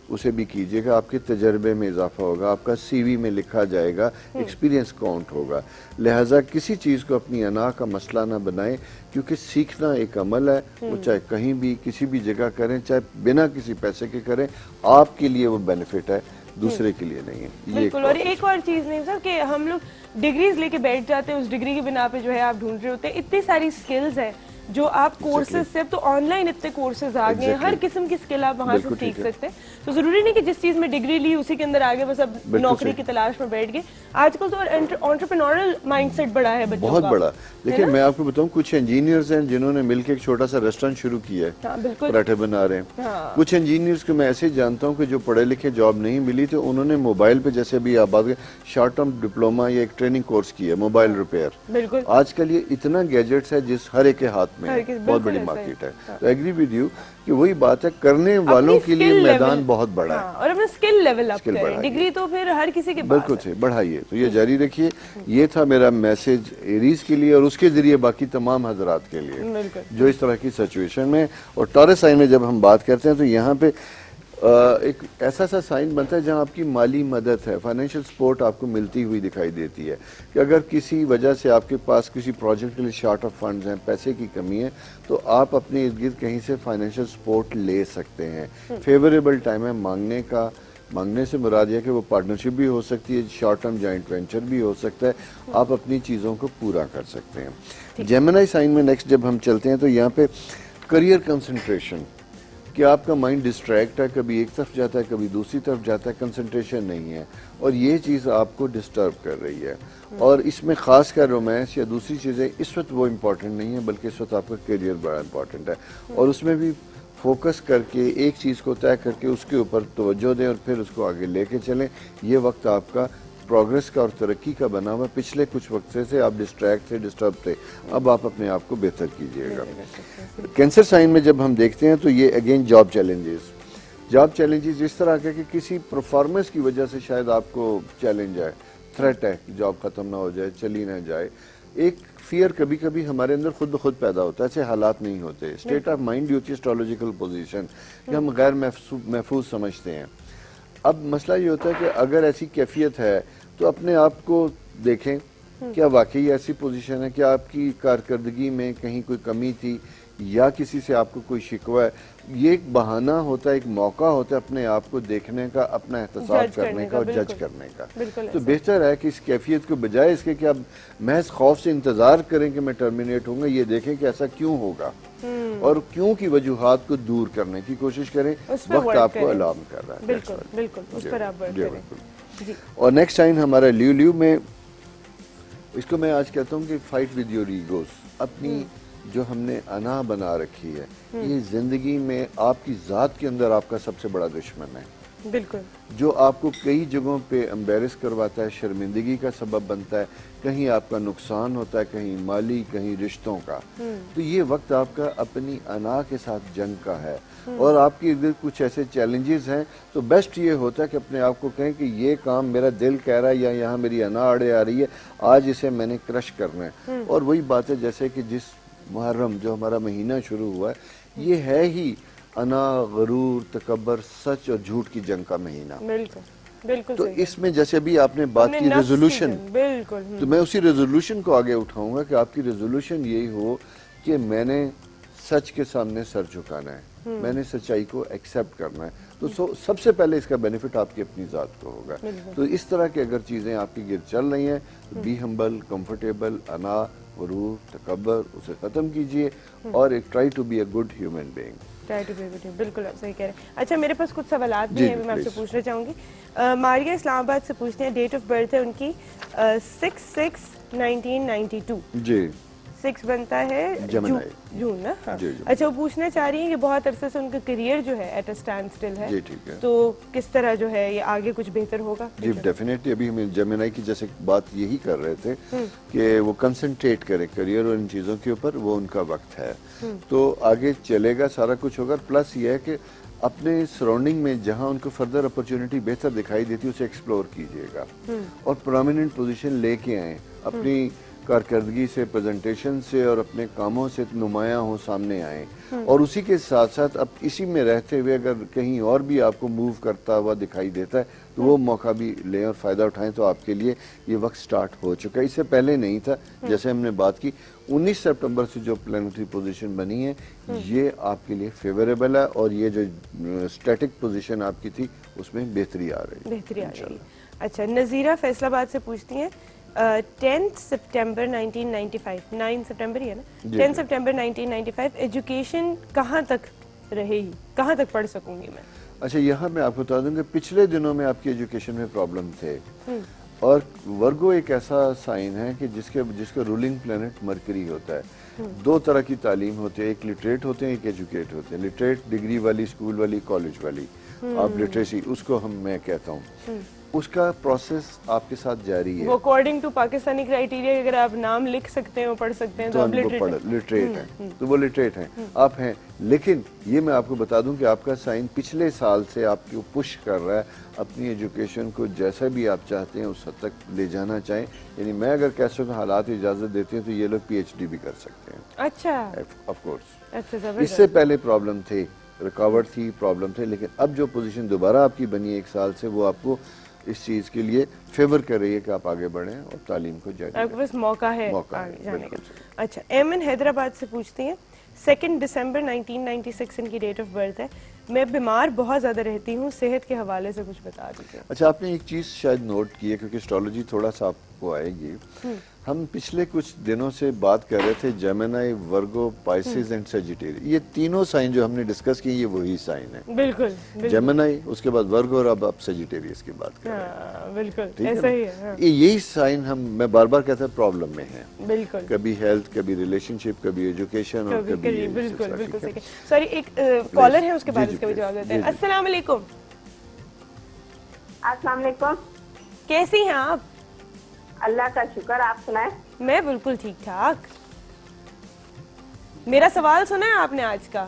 اسے بھی کیجئے گا, آپ کے تجربے میں اضافہ ہوگا, آپ کا سی وی میں لکھا جائے گا, ایکسپیرینس کاؤنٹ ہوگا. لہٰذا کسی چیز کو اپنی انا کا مسئلہ نہ بنائیں, کیونکہ سیکھنا ایک عمل ہے, وہ چاہے کہیں بھی کسی بھی جگہ کریں, چاہے بنا کسی پیسے کے کریں, آپ کے لیے وہ بینیفٹ ہے, دوسرے کے لیے نہیں ہے. بالکل. اور ایک اور چیز نہیں سر کہ ہم لوگ ڈگریز لے کے بیٹھ جاتے ہیں, اس ڈگری کی بنا پہ جو ہے آپ ڈھونڈ رہے ہوتے ہیں, اتنی ساری سکلز ہیں جو آپ کورسز سے, اب تو آن لائن اتنے کورسز آ گئے ہیں, ہر قسم کی سکل آپ وہاں سے سیکھ سکتے ہیں. تو ضروری نہیں کہ جس چیز میں ڈگری لی اسی کے اندر آگے بس اب نوکری کی تلاش میں بیٹھ گئے. آج کل تو انٹرپرینورل مائنڈ سیٹ بڑا ہے بچوں کا, بہت بڑا. دیکھیں میں آپ کو بتاؤں, کچھ انجینئرز ہیں جنہوں نے مل کے ایک چھوٹا سا ریسٹورینٹ شروع کیا ہے, پراٹھے بنا رہے ہیں. کچھ انجینئرز کو میں ایسے جانتا ہوں کہ جو پڑھے لکھے جاب نہیں ملی تو انہوں نے موبائل پہ, جیسے بھی آپ بات کریں, شارٹ ٹرم ڈپلوما یا ایک ٹریننگ کورس کیا, موبائل ریپیئر. آج کل یہ اتنا گیجٹس ہے جس ہر ایک کے ہاتھ میں, بہت بڑی مارکیٹ ہے. تو ایگری ود یو کہ وہی بات ہے, کرنے والوں کے لیے میدان بہت بڑا ہے, اور اپنا سکل لیول اپ کریں. ڈگری تو پھر ہر کسی کے پاس بالکل سے بڑھائیے. تو یہ جاری رکھیے. یہ تھا میرا میسج ایریز کے لیے, اور اس کے ذریعے باقی تمام حضرات کے لیے جو اس طرح کی سچویشن میں. اور ٹورس سائن میں جب ہم بات کرتے ہیں تو یہاں پہ ایک ایسا سا سائن بنتا ہے جہاں آپ کی مالی مدد ہے, فائنینشیل سپورٹ آپ کو ملتی ہوئی دکھائی دیتی ہے, کہ اگر کسی وجہ سے آپ کے پاس کسی پروجیکٹ کے لیے شارٹ آف فنڈز ہیں, پیسے کی کمی ہے, تو آپ اپنے ارد گرد کہیں سے فائنینشیل سپورٹ لے سکتے ہیں. فیوریبل ٹائم ہے مانگنے کا. مانگنے سے مراد یہ کہ وہ پارٹنرشپ بھی ہو سکتی ہے, شارٹ ٹرم جوائنٹ وینچر بھی ہو سکتا ہے, آپ اپنی چیزوں کو پورا کر سکتے ہیں. جیمنائی سائن میں نیکسٹ جب ہم چلتے ہیں تو یہاں پہ کریئر کنسنٹریشن, کہ آپ کا مائنڈ ڈسٹریکٹ ہے, کبھی ایک طرف جاتا ہے کبھی دوسری طرف جاتا ہے, کنسنٹریشن نہیں ہے, اور یہ چیز آپ کو ڈسٹرب کر رہی ہے. اور اس میں خاص کر رومانس یا دوسری چیزیں اس وقت وہ امپورٹنٹ نہیں ہے, بلکہ اس وقت آپ کا کیریئر بڑا امپورٹنٹ ہے, اور اس میں بھی فوکس کر کے ایک چیز کو طے کر کے اس کے اوپر توجہ دیں اور پھر اس کو آگے لے کے چلیں. یہ وقت آپ کا پروگریس کا اور ترقی کا بنا ہوا. پچھلے کچھ وقت سے آپ ڈسٹریکٹ تھے, ڈسٹرب تھے, اب آپ اپنے آپ کو بہتر کیجئے گا. کینسر سائن میں جب ہم دیکھتے ہیں تو یہ again job challenges. Job challenges اس طرح کے کہ کسی پرفارمنس کی وجہ سے شاید آپ کو چیلنج ہے, تھریٹ ہے, جاب ختم نہ ہو جائے, چلی نہ جائے. ایک فیئر کبھی کبھی ہمارے اندر خود بخود پیدا ہوتا ہے, ایسے حالات نہیں ہوتے. اسٹیٹ آف مائنڈ ہوتی ہے اسٹرالوجیکل پوزیشن کہ ہم غیر محفوظ سمجھتے ہیں. اب مسئلہ یہ ہوتا ہے کہ اگر ایسی کیفیت ہے تو اپنے آپ کو دیکھیں, کیا واقعی ایسی پوزیشن ہے, کیا آپ کی کارکردگی میں کہیں کوئی کمی تھی یا کسی سے آپ کو کوئی شکوہ ہے. یہ ایک بہانہ ہوتا ہے, ایک موقع ہوتا ہے اپنے آپ کو دیکھنے کا, اپنا احتساب کرنے کا اور جج کرنے کا. تو بہتر ہے کہ اس کیفیت کو بجائے اس کے کہ اب محض خوف سے انتظار کریں کہ میں ٹرمینیٹ ہوں گا, یہ دیکھیں کہ ایسا کیوں ہوگا اور کیوں کی وجوہات کو دور کرنے کی کوشش کریں. وقت آپ کو الارم کر رہا ہے. بالکل بالکل اس پر آپ ورک کریں. اور نیکسٹ سائن ہمارا لیو میں, اس کو میں آج کہتا ہوں کہ فائٹ ود یور ایگوز. اپنی جو ہم نے انا بنا رکھی ہے, یہ زندگی میں آپ کی ذات کے اندر آپ کا سب سے بڑا دشمن ہے. بالکل. جو آپ کو کئی جگہوں پہ امبیرس کرواتا ہے, شرمندگی کا سبب بنتا ہے, کہیں آپ کا نقصان ہوتا ہے, کہیں مالی, کہیں رشتوں کا. تو یہ وقت آپ کا اپنی انا کے ساتھ جنگ کا ہے. اور آپ کے ادھر کچھ ایسے چیلنجز ہیں تو بیسٹ یہ ہوتا ہے کہ اپنے آپ کو کہیں کہ یہ کام میرا دل کہہ رہا ہے یا یہاں میری انا آڑے آ رہی ہے, آج اسے میں نے کرش کرنا ہے. اور وہی بات ہے جیسے کہ جس محرم جو ہمارا مہینہ شروع ہوا ہے, یہ ہے ہی انا, غرور, تکبر, سچ اور جھوٹ کی جنگ کا مہینہ. بالکل. تو اس میں جیسے ابھی آپ نے بات کی ریزولوشن, تو میں اسی ریزولوشن کو آگے اٹھاؤں گا کہ آپ کی ریزولوشن یہی ہو کہ میں نے سچ کے سامنے سر جھکانا ہے, میں نے سچائی کو ایکسیپٹ کرنا ہے. تو سب سے پہلے اس کا بینیفٹ آپ کی اپنی ذات کو ہوگا. تو اس طرح کے اگر چیزیں آپ کی گرد چل رہی ہیں, بی ہمبل, کمفرٹیبل, انا, غرور, تکبر, اسے ختم کیجئے اور ایک try to be a good human being. بالکل آپ صحیح کہہ رہے ہیں. اچھا میرے پاس کچھ سوالات بھی ہیں, میں آپ سے پوچھنا چاہوں گی. ماریہ اسلام آباد سے پوچھتے ہیں, ڈیٹ آف برتھ ہے ان کی 6/6/1992. جی 6 بنتا ہے جون نا. اچھا وہ پوچھنا چاہ رہی ہیں کہ بہت عرصے سے ان کا کریئر جو ہے ایٹ اے اسٹینڈ اسٹل ہے, تو کس طرح جو ہے یہ آگے کچھ بہتر ہوگا؟ جی ڈیفینیٹلی. ابھی ہم جیمنائی کی جیسے بات یہی کر رہے تھے کہ وہ کنسنٹریٹ کرے کریئر اور ان چیزوں کے اوپر, وہ ان کا وقت ہے, تو آگے چلے گا, سارا کچھ ہوگا. پلس یہ ہے کہ اپنے سراؤنڈنگ میں جہاں ان کو فردر اپرچونٹی بہتر دکھائی دیتی ہے اسے ایکسپلور کیجئے گا اور پرومیننٹ پوزیشن لے کے آئیں. اپنی کارکردگی سے, پریزنٹیشن سے اور اپنے کاموں سے نمایاں ہوں, سامنے آئیں. اور اسی کے ساتھ ساتھ اب اسی میں رہتے ہوئے اگر کہیں اور بھی آپ کو موو کرتا ہوا دکھائی دیتا ہے تو وہ موقع بھی لیں اور فائدہ اٹھائیں. تو آپ کے لیے یہ وقت سٹارٹ ہو چکا ہے, اس سے پہلے نہیں تھا. جیسے ہم نے بات کی 19 سپٹمبر سے جو پلانٹری پوزیشن بنی ہے یہ آپ کے لیے فیوریبل ہے, اور یہ جو اسٹیٹک پوزیشن آپ کی تھی اس میں بہتری آ رہی ہے. اچھا نظیرہ فیصل آباد سے پوچھتی ہیں 10 سپٹمبر 1995, 9 سپٹمبر ہی ہے نا, 10 سپٹمبر 1995 ایجوکیشن کہاں تک رہے گی, کہاں تک پڑھ سکوں گی میں؟ اچھا یہاں میں آپ کو بتا دوں کہ پچھلے دنوں میں آپ کی ایجوکیشن میں پرابلم تھے, اور ورگو ایک ایسا سائن ہے کہ جس کا رولنگ پلانٹ مرکری ہوتا ہے. دو طرح کی تعلیم ہوتی ہے, ایک لٹریٹ ہوتے ہیں, ایک ایجوکیٹ ہوتے ہیں. لٹریٹ ڈگری والی, اسکول والی, کالج والی, آپ لٹریسی اس کو میں کہتا ہوں. اس کا پروسیس آپ کے ساتھ جاری ہے. وہ اکارڈنگ ٹو پاکستانی کرائیٹیریا اگر آپ نام لکھ سکتے ہیں اور پڑھ سکتے ہیں تو آپ لٹریٹ ہیں, تو وہ لٹریٹ ہیں, آپ ہیں. لیکن یہ میں آپ کو بتا دوں کہ آپ کا سائن پچھلے سال سے آپ کو پش کر رہا ہے اپنی ایجوکیشن کو جیسا بھی آپ چاہتے ہیں اس حد تک لے جانا چاہیں. یعنی میں اگر کہہ سکوں حالات اجازت دیتے ہیں تو یہ لوگ PhD بھی کر سکتے ہیں. اچھا آف کورس. اچھا اس سے پہلے پرابلم تھے, رکاوٹ تھی, پرابلم تھے, لیکن اب جو پوزیشن دوبارہ آپ کی بنی ہے 1 سال سے, وہ آپ کو اس چیز کے لیے فیور کر رہی ہے کہ آپ آگے بڑھیں اور تعلیم کو جاری رکھیں. آپ کے پاس موقع ہے آگے جانے کا. اچھا ایمن حیدرآباد سے پوچھتی ہیں 2 دسمبر 1996 ان کی ڈیٹ آف برتھ ہے, میں بیمار بہت زیادہ رہتی ہوں, صحت کے حوالے سے کچھ بتا دیجیے. اچھا آپ نے ایک چیز شاید نوٹ کی ہے کیونکہ اسٹرالوجی تھوڑا سا آپ کو آئے گی. ہم پچھلے کچھ دنوں سے بات کر رہے تھے جیمنائی, ورگو, پائسز اینڈ سیجیٹیریس. یہ تینوں سائن جو ہم نے ڈسکس کی یہ وہی سائن ہے. بالکل جیمنائی, اس کے بعد ورگو, اور اب آپ سیجیٹیریس کی بات کر رہے ہیں. بالکل ایسا ہی ہے. یہی سائن میں بار بار کہتا ہوں پرابلم میں ہیں. بالکل کبھی ہیلتھ, کبھی ریلیشن شپ, کبھی ایجوکیشن, اور کبھی بالکل بالکل صحیح. سوری ایک کالر ہے, اس کے بعد اس کا بھی جواب دیتے ہیں. السلام علیکم. السلام علیکم. کیسی ہیں آپ؟ اللہ کا شکر, آپ سنائیں. میں بالکل ٹھیک ٹھاک. میرا سوال سنا ہے آپ نے آج کا؟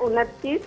29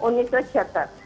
1976।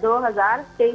2023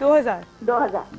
2000। 2000।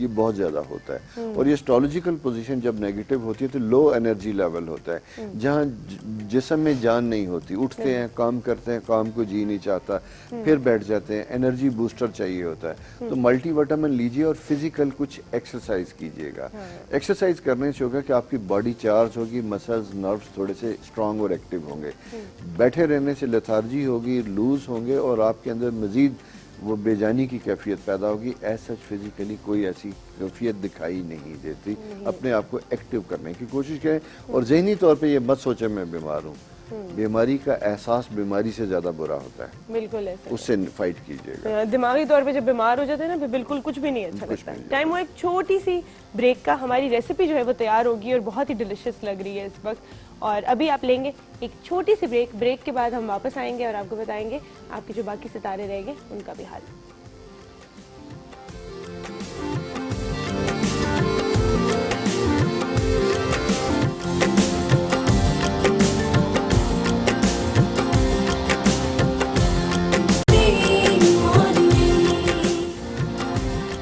یہ بہت زیادہ ہوتا ہے. اور یہ اسٹرولوجیکل پوزیشن جب نیگیٹو ہوتی ہے تو لو انرجی لیول ہوتا ہے, جہاں جسم میں جان نہیں ہوتی, اٹھتے ہیں کام کرتے ہیں, کام کو جی نہیں چاہتا, پھر بیٹھ جاتے ہیں, انرجی بوسٹر چاہیے ہوتا ہے. تو ملٹی وٹامن لیجئے اور فزیکل کچھ ایکسرسائز کیجئے گا. ایکسرسائز کرنے سے ہوگا کہ آپ کی باڈی چارج ہوگی, مسلز نروز تھوڑے سے اسٹرانگ اور ایکٹیو ہوں گے. بیٹھے رہنے سے لیتھارجی ہوگی, لوز ہوں گے, اور آپ کے اندر مزید وہ بے جانی کی کیفیت پیدا ہوگی. ایز سچ فزیکلی کوئی ایسی کیفیت دکھائی نہیں دیتی. اپنے آپ کو ایکٹیو کرنے کی کوشش کریں, اور ذہنی طور پہ یہ مت سوچیں میں بیمار ہوں. بیماری کا احساس بیماری سے زیادہ برا ہوتا ہے, بالکل ایسا اس سے فائٹ کیجیے گا. دماغی طور پہ جب بیمار ہو جاتے ہیں نا پھر بالکل کچھ بھی نہیں اچھا لگتا. ٹائم ہو ایک چھوٹی سی بریک کا. ہماری ریسیپی جو ہے وہ تیار ہوگی اور بہت ہی ڈیلیشیس لگ رہی ہے اس وقت, اور ابھی آپ لیں گے ایک چھوٹی سی بریک. بریک کے بعد ہم واپس آئیں گے اور آپ کو بتائیں گے آپ کے جو باقی ستارے رہ گئے ان کا بھی حال.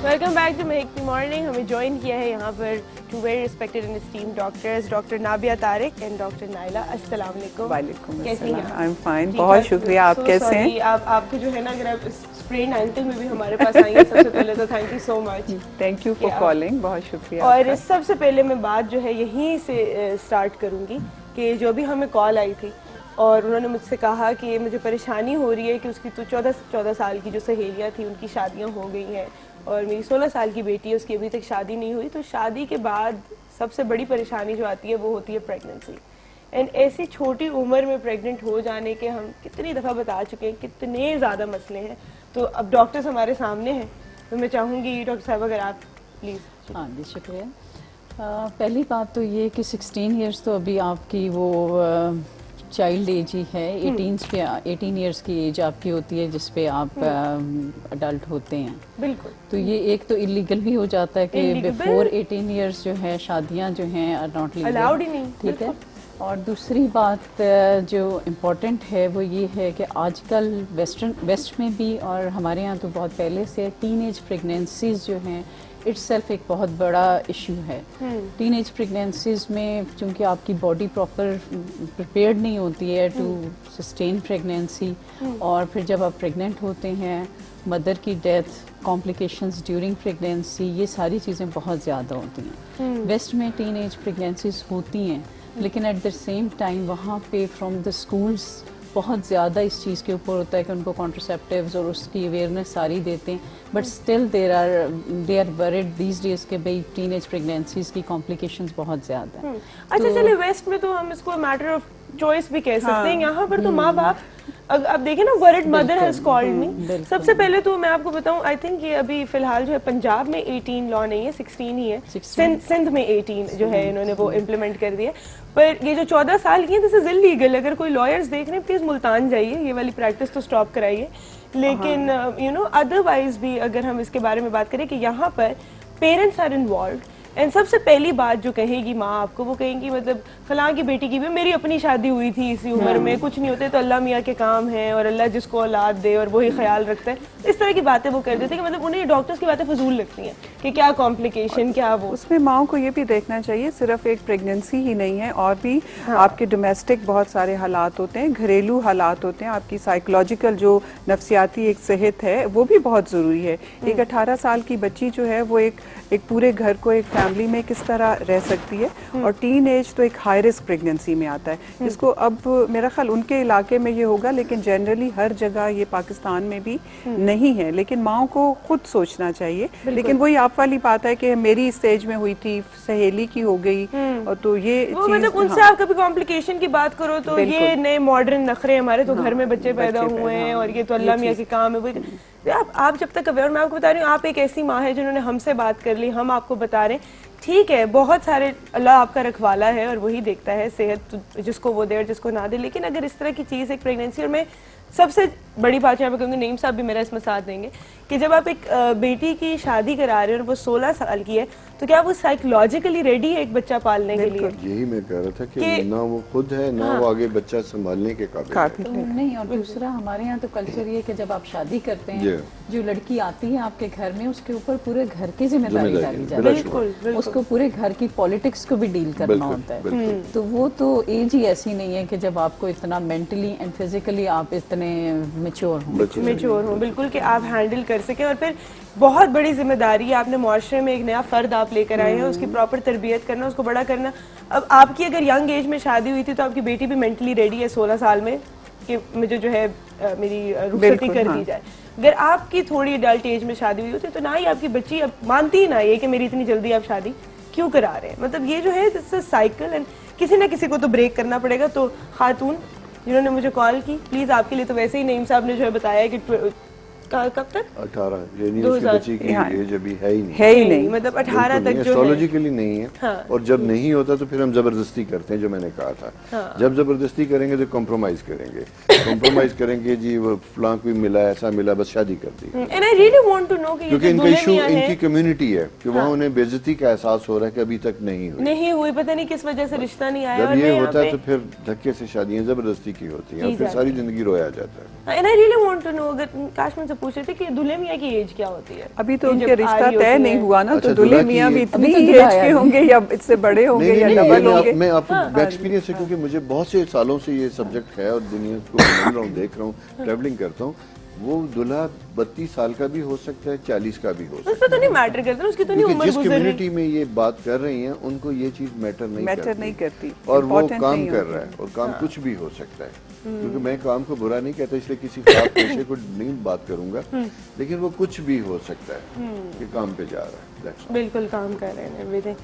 Welcome back to Mehak morning. ہمیں جوائن کیا ہے یہاں پر two very respected and esteemed doctors, doctor Nabiha Tariq and doctor Naila. السلام علیکم. وعلیکم کیسی ہیں السلام. I am fine. بہت شکریہ. آپ کیسے ہیں؟ آپ کو جو ہے نا اگر آپ اسپرین اینکل میں بھی ہمارے پاس آئیں گے سب سے پہلے تو thank you so much. Thank you for calling. بہت شکریہ. اور سب سے پہلے میں بات جو ہے یہیں سے اسٹارٹ کروں گی کہ جو بھی ہمیں کال آئی تھی اور انہوں نے مجھ سے کہا کہ مجھے پریشانی ہو رہی ہے کہ اس کی تو 14 سال کی جو سہیلیاں تھیں ان کی شادیاں ہو گئی ہیں, اور میری 16 سال کی بیٹی ہے اس کی ابھی تک شادی نہیں ہوئی. تو شادی کے بعد سب سے بڑی پریشانی جو آتی ہے وہ ہوتی ہے پریگننسی. اینڈ ایسی چھوٹی عمر میں پریگننٹ ہو جانے کے ہم کتنی دفعہ بتا چکے ہیں, کتنے زیادہ مسئلے ہیں. تو اب ڈاکٹرز ہمارے سامنے ہیں تو میں چاہوں گی ڈاکٹر صاحب اگر آپ پلیز. ہاں جی شکریہ. پہلی بات تو یہ کہ 16 ایئرس تو ابھی آپ کی وہ چائلڈ ایج ہی ہے. 18 ایئرس کی ایج آپ کی ہوتی ہے جس پہ آپ اڈلٹ ہوتے ہیں. بالکل. تو یہ ایک تو اللیگل بھی ہو جاتا ہے کہ بیفور 18 ایئرس جو ہے شادیاں جو ہیں آر ناٹ الاؤڈ ہی لیگل. نہیں. ٹھیک ہے. اور دوسری بات جو امپورٹنٹ ہے وہ یہ ہے کہ آج کل ویسٹ میں بھی اور ہمارے ہاں تو بہت پہلے سے ٹین ایج پریگنینسیز جو ہیں اٹس سیلف ایک بہت بڑا ایشو ہے. ٹین ایج پریگنینسیز میں چونکہ آپ کی باڈی پراپر پریپیئرڈ نہیں ہوتی ہے ٹو سسٹین پریگنینسی, اور پھر جب آپ پریگننٹ ہوتے ہیں مدر کی ڈیتھ, کمپلیکیشنز ڈیورنگ پریگنینسی, یہ ساری چیزیں بہت زیادہ ہوتی ہیں. ویسٹ میں ٹین ایج پریگنینسیز ہوتی ہیں لیکن ایٹ دا سیم ٹائم وہاں پہ فرام دا اسکولس بہت زیادہ اس چیز کے اوپر ہوتا ہے کہ ان کو کانٹرسیپٹیوز اور اس کی اویئرنیس ساری دیتے ہیں, but still they are worried these days کہ بھائی ٹین ایج پریگنینسیز کی کمپلیکیشنز بہت زیادہ ہیں. اچھا چلے ویسٹ میں تو ہم اس کو میٹر آف چوائس بھی کہہ سکتے ہیں. یہاں پر تو ماں باپ اب دیکھیں نا word mother has called me. سب سے پہلے تو میں آپ کو بتاؤں آئی تھنک یہ ابھی فی الحال جو ہے پنجاب میں 18 لا نہیں ہے, 16 ہی ہے. سندھ میں 18 جو ہے انہوں نے وہ امپلیمنٹ کر دیا. پر یہ جو 14 سال کی ہیں دس از انلیگل. اگر کوئی لائرز دیکھ رہے ہیں پلیز ملتان جائیے, یہ والی پریکٹس تو اسٹاپ کرائیے. لیکن یو نو ادر وائز بھی اگر ہم اس کے بارے میں بات کریں کہ یہاں پر پیرنٹس آر انوالوڈ, اینڈ سب سے پہلی بات جو کہے گی ماں آپ کو وہ کہیں گی مطلب فلاں کی بیٹی کی بھی میری اپنی شادی ہوئی تھی اسی عمر میں, کچھ نہیں ہوتے تو اللہ میاں کے کام ہیں اور اللہ جس کو اولاد دے اور وہی خیال رکھتا ہے. اس طرح کی باتیں وہ کر دیتے کہ مطلب انہیں ڈاکٹرز کی باتیں فضول لگتی ہیں کہ کیا کمپلیکیشن کیا وہ. اس میں ماؤں کو یہ بھی دیکھنا چاہیے صرف ایک پریگننسی ہی نہیں ہے, اور بھی آپ کے ڈومیسٹک بہت سارے حالات ہوتے ہیں, گھریلو حالات ہوتے ہیں. آپ کی سائیکولوجیکل جو نفسیاتی ایک صحت ہے وہ بھی بہت ضروری ہے. ایک 18 سال کی بچی جو ہے وہ ایک پورے گھر کو ایک فیملی میں کس طرح رہ سکتی ہے, اور ٹین ایج تو ایک ہائی رسک پریگننسی میں آتا ہے جس کو اب میرا خیال ان کے علاقے میں یہ ہوگا, لیکن جنرلی ہر جگہ یہ پاکستان میں بھی نہیں ہے. لیکن ماؤں کو خود سوچنا چاہیے. لیکن وہی آپ والی بات ہے کہ میری اس اسٹیج میں ہوئی تھی, سہیلی کی ہو گئی, اور تو یہ مطلب ان سے آپ کبھی کمپلیکیشن کی بات کرو تو یہ نئے ماڈرن نخرے ہمارے تو گھر میں بچے پیدا ہوئے ہیں اور یہ تو اللہ میاں کے کام ہے. آپ جب تک اویئر, میں آپ کو بتا رہی ہوں آپ ایک ایسی ماں ہے جنہوں نے ہم سے بات کر لی, ہم آپ کو بتا رہے ہیں ٹھیک ہے بہت سارے اللہ آپ کا رکھوالا ہے اور وہی دیکھتا ہے صحت جس کو وہ دے اور جس کو نہ دے. لیکن اگر اس طرح کی چیز ایک پریگننسی, اور میں سب سے بڑی بات یہاں پہ کہوں گی, نعیم صاحب بھی میرا اس میں ساتھ دیں گے, کہ جب آپ ایک بیٹی کی شادی کرا رہے ہیں اور وہ 16 سال کی ہے, تو کیا وہ سائیکولوجیکلی ریڈی ہے ایک بچہ پالنے کے لیے؟ یہی میں کہہ رہا تھا کہ نہ وہ خود ہے نہ وہ آگے بچہ سنبھالنے کے قابل ہے. نہیں, اور دوسرا ہمارے یہاں تو کلچر یہ کہ جب آپ شادی کرتے ہیں, جو لڑکی آتی ہے آپ کے گھر میں, اس کے اوپر پورے گھر کی ذمہ داری ڈالی جاتی ہے, اس کو پورے گھر کی پالیٹکس کو بھی ڈیل کرنا ہوتا ہے. تو وہ تو ایج ہی ایسی نہیں ہے کہ جب آپ کو اتنا مینٹلی اینڈ فزیکلی آپ اتنے میچور ہوں. بالکل, کہ آپ ہینڈل کر سکیں. اور پھر بہت بڑی ذمہ داری ہے, آپ نے معاشرے میں ایک نیا فرد آپ لے کر آئے ہیں, اس کی پراپر تربیت کرنا, اس کو بڑا کرنا. اب آپ کی اگر ینگ ایج میں شادی ہوئی تھی تو آپ کی بیٹی بھی مینٹلی ریڈی ہے 16 سال میں کہ مجھے جو ہے میری رخصتی کر دی جائے. اگر آپ کی تھوڑی ایڈلٹ ایج میں شادی ہوئی ہوتی تو نہ ہی آپ کی بچی اب مانتی ہی نہ یہ کہ میری اتنی جلدی آپ شادی کیوں کرا رہے ہیں. مطلب یہ جو ہے سائیکل, اینڈ کسی نہ کسی کو تو بریک کرنا پڑے گا. تو خاتون جنہوں نے مجھے کال کی, پلیز آپ کے لیے تو ویسے ہی نعیم صاحب نے جو ہے بتایا کہ کب تک 18, یعنی اس کی بچی کی ایج ابھی ہے ہی نہیں, مطلب 18 تک جو ہے ایسٹرولوجیکلی نہیں ہے. اور جب نہیں ہوتا تو پھر ہم زبردستی کرتے ہیں, جو میں نے کہا تھا. جب زبردستی کریں گے تو کمپرومائز کریں گے جی وہ فلاں کوئی ملا ایسا ملا بس شادی کر دی. کیونکہ ان کا ایشو ان کی کمیونٹی ہے کہ وہاں انہیں بے عزتی کا احساس ہو رہا ہے کہ ابھی تک نہیں ہوئی, پتہ نہیں کس وجہ سے رشتہ نہیں آیا. جب یہ ہوتا ہے تو پھر دھکے سے شادیاں زبردستی کی ہوتی ہیں, پھر ساری زندگی رویا جاتا ہے. And I really want to know, اگر کاش میں سے پوچھے تھے کہ دلہے میاں کی ایج کیا ہوتی ہے؟ ابھی تو ان کے رشتہ طے نہیں ہوا نا, تو دلہے میاں بھی اتنی ایج کے ہوں گے یا اس سے بڑے ہوں گے یا ڈبل ہوں گے. میں آپ کو ایکسپیرینس ہے, کیونکہ مجھے بہت سے سالوں سے یہ سبجیکٹ ہے اور دنیا کو گھوم رہا ہوں, دیکھ رہا ہوں, ٹریولنگ کرتا ہوں. وہ دلہا 32 سال کا بھی ہو سکتا ہے, 40 کا بھی ہو سکتا ہے. اس پہ تو نہیں میٹر کرتا, اس کی تو نہیں عمر جس گزر رہی. کمیونٹی میں یہ بات کر رہی ہیں ان کو یہ چیز میٹر نہیں کرتی, اور وہ Important کام نہیں کر رہا ہے, اور کام کچھ بھی ہو سکتا ہے. کیونکہ میں کام کو برا نہیں کہتا, اس لیے کسی خاص پیشے کو نہیں بات کروں گا, لیکن وہ کچھ بھی ہو سکتا ہے کہ کام پہ جا رہا ہے. بالکل کام کر رہے ہیں everything.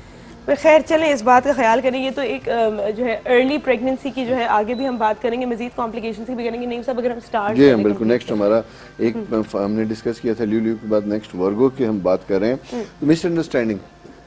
پر خیر چلیں اس بات کا خیال کریں. یہ تو ایک جو ہے ارلی پریگننسی کی جو ہے آگے بھی ہم بات کریں گے, مزید کمپلیکیشنز کی بھی کریں گے. نعیم صاحب اگر ہم اسٹارٹ جی بالکل, نیکسٹ ہمارا ایک ہم نے ڈسکس کیا تھا لیو کے بعد, نیکسٹ ورگو کی ہم بات کر رہے ہیں. مس انڈرسٹینڈنگ,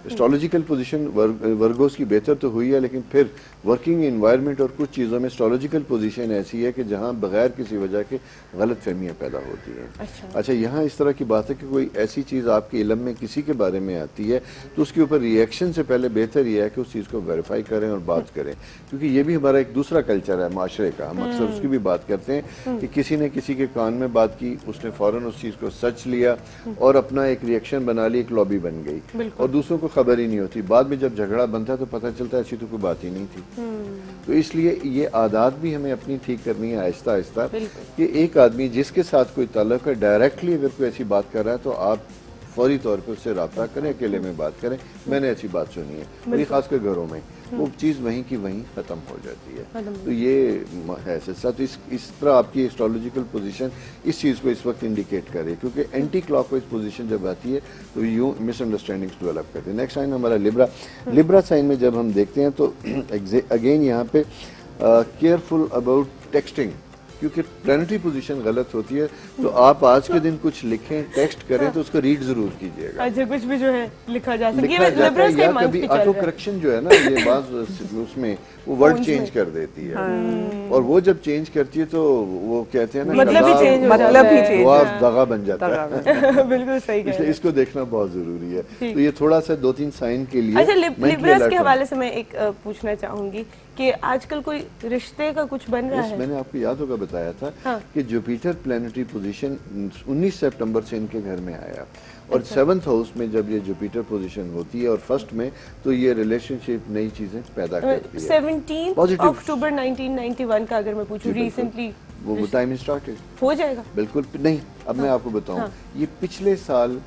اسٹرالوجیکل پوزیشن ورگوز کی بہتر تو ہوئی ہے, لیکن پھر ورکنگ انوائرمنٹ اور کچھ چیزوں میں اسٹرالوجیکل پوزیشن ایسی ہے کہ جہاں بغیر کسی وجہ کے غلط فہمیاں پیدا ہوتی ہیں. اچھا, یہاں اس طرح کی بات ہے کہ کوئی ایسی چیز آپ کے علم میں کسی کے بارے میں آتی ہے تو اس کے اوپر ریئیکشن سے پہلے بہتر یہ ہے کہ اس چیز کو ویریفائی کریں اور بات کریں, کیونکہ یہ بھی ہمارا ایک دوسرا کلچر ہے معاشرے کا. ہم اکثر اس کی بھی بات کرتے ہیں کہ کسی نے کسی کے کان میں بات کی, اس نے فوراً اس چیز کو سچ لیا اور اپنا ایک ریئیکشن بنا لی, ایک لابی بن گئی, اور دوسروں کو خبر ہی نہیں ہوتی. بعد میں جب جھگڑا بنتا ہے تو پتہ چلتا ہے ایسی تو کوئی بات ہی نہیں تھی. تو اس لیے یہ عادات بھی ہمیں اپنی ٹھیک کرنی ہے آہستہ آہستہ, کہ ایک آدمی جس کے ساتھ کوئی تعلق ہے ڈائریکٹلی اگر کوئی ایسی بات کر رہا ہے تو آپ فوری طور پہ اس سے رابطہ کریں, اکیلے میں بات کریں, میں نے ایسی بات سنی ہے, اور خاص کر گھروں میں وہ چیز وہیں کی وہیں ختم ہو جاتی ہے. تو یہ ہے سلسلہ. تو اس طرح آپ کی اسٹرالوجیکل پوزیشن اس چیز کو اس وقت انڈیکیٹ کرے, کیونکہ اینٹی کلاک وائز پوزیشن جب آتی ہے تو یوں مس انڈرسٹینڈنگس ڈیولپ کرتے ہیں. نیکسٹ سائن ہمارا لیبرا سائن میں جب ہم دیکھتے ہیں تو اگین یہاں پہ کیئرفل اباؤٹ ٹیکسٹنگ, کیونکہ پلانٹری پوزیشن غلط ہوتی ہے. تو آپ آج کے دن کچھ لکھیں, ٹیکسٹ کریں تو اس کو ریڈ ضرور کیجیے گا. اچھا, کچھ بھی جو ہے لکھا جا سکتا ہے, یا کبھی آٹو کریکشن جو ہے نا, یہ بعض اس میں وہ ورڈ چینج کر دیتی ہے, اور وہ جب چینج کرتی ہے تو وہ کہتے ہیں نا مطلب دغا بن جاتا ہے. بالکل صحیح کہہ رہے ہیں, اس کو دیکھنا بہت ضروری ہے. تو یہ تھوڑا سا 2-3 سائن کے لیے. اچھا, لیبرس کے حوالے سے میں ایک پوچھنا چاہوں گی کہ آج کل کوئی رشتے کا کچھ بن رہا ہے؟ میں نے آپ کو یاد ہوگا بتایا تھا کہ جوپیٹر پلانٹری پوزیشن 19 سپٹمبر سے ان کے گھر میں آیا, اور 7th ہاؤس میں جب یہ جوپیٹر پوزیشن ہوتی ہے اور فرسٹ میں, تو یہ ریلیشن شپ نئی چیزیں پیدا کرتی ہے. 17 اکتوبر 1991 کا اگر میں پوچھوں ریسنٹلی وہ ٹائم اسٹارٹڈ ہو جائے گا. بالکل نہیں, اب میں آپ کو بتاؤں, یہ پچھلے سال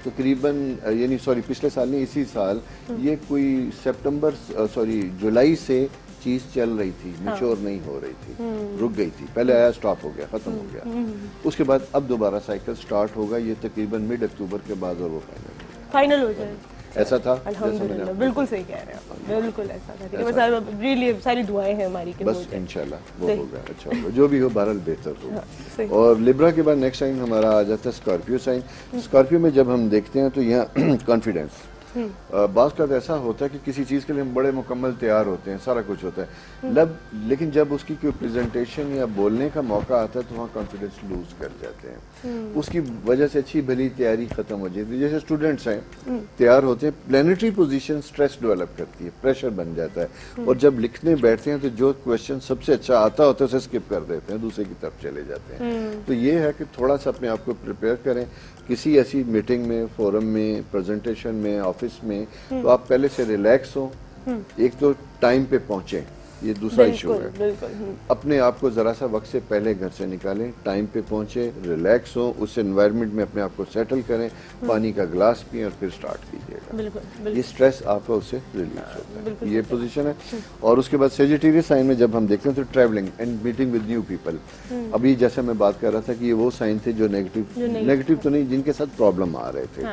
تقریباً, یعنی پچھلے سال نہیں, اسی سال یہ کوئی جولائی سے چیز چل رہی تھی, میچور نہیں ہو رہی تھی, رک گئی تھی, پہلے آیا اسٹاپ ہو گیا, ختم ہو گیا. اس کے بعد اب دوبارہ سائیکل سٹارٹ ہوگا, یہ تقریباً مڈ اکتوبر کے بعد, اور وہ فائنل ہو جائے. ایسا تھا. الحمدللہ, بالکل صحیح کہہ رہے ہیں, بالکل ایسا تھا. ریئلی ساری دعائیں ہیں ہماری کہ بس انشاءاللہ وہ ہوگا, اچھا ہوگا, جو بھی ہو بہرحال بہتر ہوگا. اور لیبرا کے بعد نیکسٹ سائن ہمارا آ جاتا ہے اسکارپیو سائن. اسکارپیو میں جب ہم دیکھتے ہیں تو یہاں کانفیڈینس, بعض کا ایسا ہوتا ہے کہ کسی چیز کے لیے ہم بڑے مکمل تیار ہوتے ہیں, سارا کچھ ہوتا ہے, لیکن جب اس کی کوئی پریزنٹیشن یا بولنے کا موقع آتا ہے تو وہاں کانفیڈنس لوز کر جاتے ہیں, اس کی وجہ سے اچھی بھلی تیاری ختم ہو جاتی ہے. جیسے اسٹوڈنٹس ہیں تیار ہوتے ہیں, پلانٹری پوزیشن سٹریس ڈیولپ کرتی ہے, پریشر بن جاتا ہے, اور جب لکھنے بیٹھتے ہیں تو جو کوشچن سب سے اچھا آتا ہوتا ہے اسے اسکپ کر دیتے ہیں, دوسرے کی طرف چلے جاتے ہیں. تو یہ ہے کہ تھوڑا سا اپنے آپ کو پریپیئر کریں کسی ایسی میٹنگ میں, فورم میں, پریزنٹیشن میں, آفس میں, تو آپ پہلے سے ریلیکس ہوں. ایک تو ٹائم پہ پہنچیں, یہ دوسرا ایشو ہے. اپنے آپ کو ذرا سا وقت سے پہلے گھر سے نکالیں, ٹائم پہ پہنچے, ریلیکس ہوں, اس انوائرمنٹ میں اپنے آپ کو سیٹل کریں, پانی کا گلاس پئیں اور پھر سٹارٹ کیجیے گا. یہ سٹریس آپ کا اس سے ریلیز ہوتا ہے. یہ پوزیشن ہے. اور اس کے بعد سیجیٹیریس سائن میں جب ہم دیکھتے ہیں تو travelling and meeting with new people. ابھی جیسے میں بات کر رہا تھا کہ یہ وہ سائن تھے جو نیگیٹو تو نہیں, جن کے ساتھ پرابلم آ رہے تھے,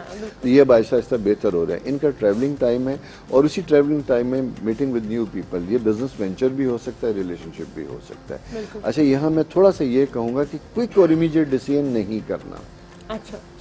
تو یہ اب آہستہ آہستہ بہتر ہو رہا ہے. ان کا ٹریولنگ ٹائم ہے, اور اسی ٹریولنگ ٹائم میں میٹنگ ود نیو پیپل, یہ بزنس وینچر بھی ہو سکتا ہے, ریلیشن شپ بھی ہو سکتا ہے. اچھا, یہاں میں تھوڑا سا یہ کہوں گا کہ کوئک اور امیڈیٹ ڈیسیژن نہیں کرنا.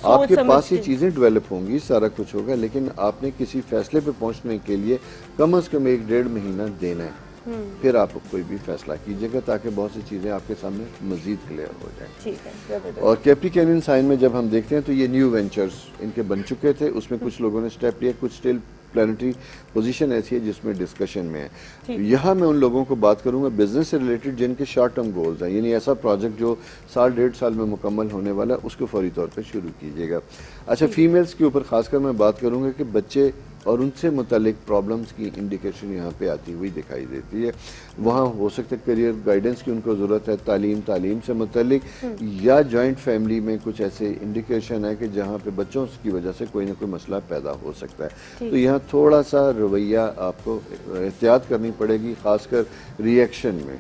آپ کے پاس یہ چیزیں ڈیولپ ہوں گی, سارا کچھ ہوگا, لیکن آپ نے کسی فیصلے پہ پہنچنے کے لیے کم از کم 1-1.5 مہینہ دینا ہے, پھر آپ کوئی بھی فیصلہ کیجیے گا, تاکہ بہت سی چیزیں آپ کے سامنے مزید کلیئر ہو جائیں. اور کیپریکینین سائن میں جب ہم دیکھتے ہیں تو یہ نیو وینچرز ان کے بن چکے تھے, اس میں کچھ لوگوں نے سٹیپ لیا, کچھ اسٹل پلانٹری پوزیشن ایسی ہے جس میں ڈسکشن میں ہے. یہاں میں ان لوگوں کو بات کروں گا بزنس سے ریلیٹڈ جن کے شارٹ ٹرم گولز ہیں, یعنی ایسا پروجیکٹ جو 1.5 سال میں مکمل ہونے والا ہے, اس کو فوری طور پہ شروع کیجیے گا. اچھا, فیمیلز کے اوپر خاص کر میں بات کروں گا کہ بچے اور ان سے متعلق پرابلمز کی انڈیکیشن یہاں پہ آتی ہوئی دکھائی دیتی ہے. وہاں ہو سکتا ہے کریئر گائیڈنس کی ان کو ضرورت ہے, تعلیم سے متعلق, یا جوائنٹ فیملی میں کچھ ایسے انڈیکیشن ہے کہ جہاں پہ بچوں کی وجہ سے کوئی نہ کوئی مسئلہ پیدا ہو سکتا ہے. تو یہاں تھوڑا سا رویہ آپ کو احتیاط کرنی پڑے گی, خاص کر ری ایکشن میں,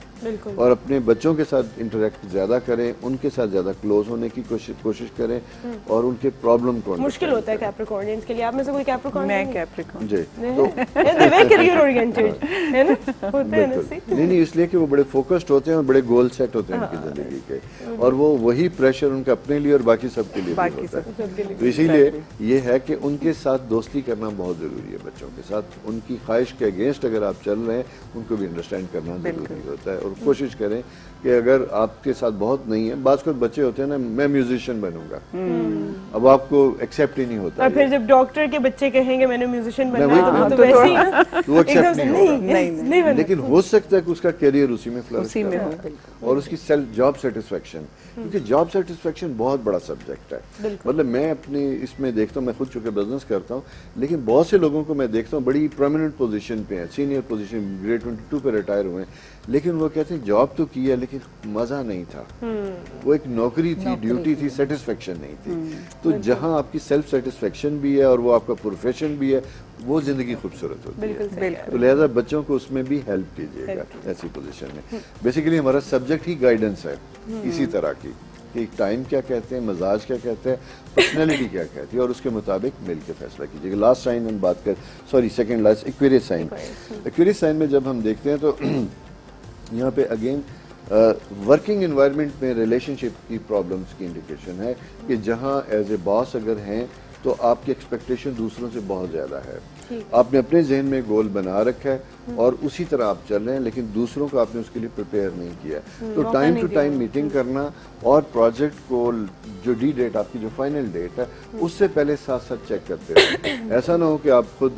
اور اپنے بچوں کے ساتھ انٹریکٹ زیادہ کریں, ان کے ساتھ زیادہ کلوز ہونے کی کوشش کریں, اور ان کے پرابلم کو مشکل ہوتا ہے کیپریکارنینز کے لیے. آپ میں سے کوئی کیپریکارن؟ جی, نہیں, اس لیے کہ وہ بڑے فوکسڈ ہوتے ہیں اور بڑے گول سیٹ ہوتے ہیں ان کی زندگی کے, اور وہ وہی پریشر ان کا اپنے لیے اور باقی سب کے لیے ہوتا ہے. تو اسی لیے یہ ہے کہ ان کے ساتھ دوستی کرنا بہت ضروری ہے. بچوں کے ساتھ ان کی خواہش کے اگینسٹ اگر آپ چل رہے ہیں, ان کو بھی انڈرسٹینڈ کرنا ضروری ہوتا ہے, اور کوشش کریں کہ اگر آپ کے ساتھ بہت نہیں ہے, بعض کچھ بچے ہوتے ہیں نا, میں میوزیشین بنوں گا, اب آپ کو ایکسیپٹ ہی نہیں ہوتا, اور پھر جب ڈاکٹر کے بچے کہیں گے میں نے میوزیشین بننا ہے تو ویسے ہی وہ ایکسیپٹ نہیں ہوگا. لیکن ہو سکتا ہے کہ اس کا کیریئر اسی میں فلرش کرے, اور اس کی سیلف جاب سیٹسفیکشن, کیونکہ جاب سیٹسفیکشن بہت بڑا سبجیکٹ ہے. مطلب میں اپنی اس میں دیکھتا ہوں, میں خود چونکہ بزنس کرتا ہوں, لیکن بہت سے لوگوں کو میں دیکھتا ہوں بڑی پرماننٹ پوزیشن پہ ہیں, سینئر پوزیشن, گریڈ 22 پہ ریٹائر ہوئے ہیں, لیکن وہ کہتے ہیں جاب تو کی ہے لیکن مزہ نہیں تھا, وہ ایک نوکری تھی, ڈیوٹی تھی, سیٹسفیکشن نہیں تھی. تو جہاں آپ کی سیلف سیٹسفیکشن بھی ہے اور وہ آپ کا پروفیشن بھی ہے, وہ زندگی خوبصورت ہوتی ہے. تو لہذا بچوں کو اس میں بھی ہیلپ کیجیے گا ایسی پوزیشن میں. بیسیکلی ہمارا سبجیکٹ ہی گائیڈنس ہے اسی طرح کی, کہ ٹائم کیا کہتے ہیں, مزاج کیا کہتے ہیں, پرسنالٹی کیا کہتی ہے, اور اس کے مطابق مل کے فیصلہ کیجیے گا. لاسٹ سائن ہم بات second last Aquarius sign. Aquarius sign میں جب ہم دیکھتے ہیں تو یہاں پہ اگین ورکنگ انوائرمنٹ میں ریلیشن شپ کی پرابلمس کی انڈیکیشن ہے کہ جہاں ایز اے باس اگر ہیں تو آپ کی ایکسپیکٹیشن دوسروں سے بہت زیادہ ہے. آپ نے اپنے ذہن میں گول بنا رکھا ہے اور اسی طرح آپ چل رہے ہیں, لیکن دوسروں کو آپ نے اس کے لیے پریپیئر نہیں کیا. تو ٹائم ٹو ٹائم میٹنگ کرنا, اور پروجیکٹ کو جو ڈی ڈیٹ آپ کی جو فائنل ڈیٹ ہے اس سے پہلے ساتھ ساتھ چیک کرتے رہیں. ایسا نہ ہو کہ آپ خود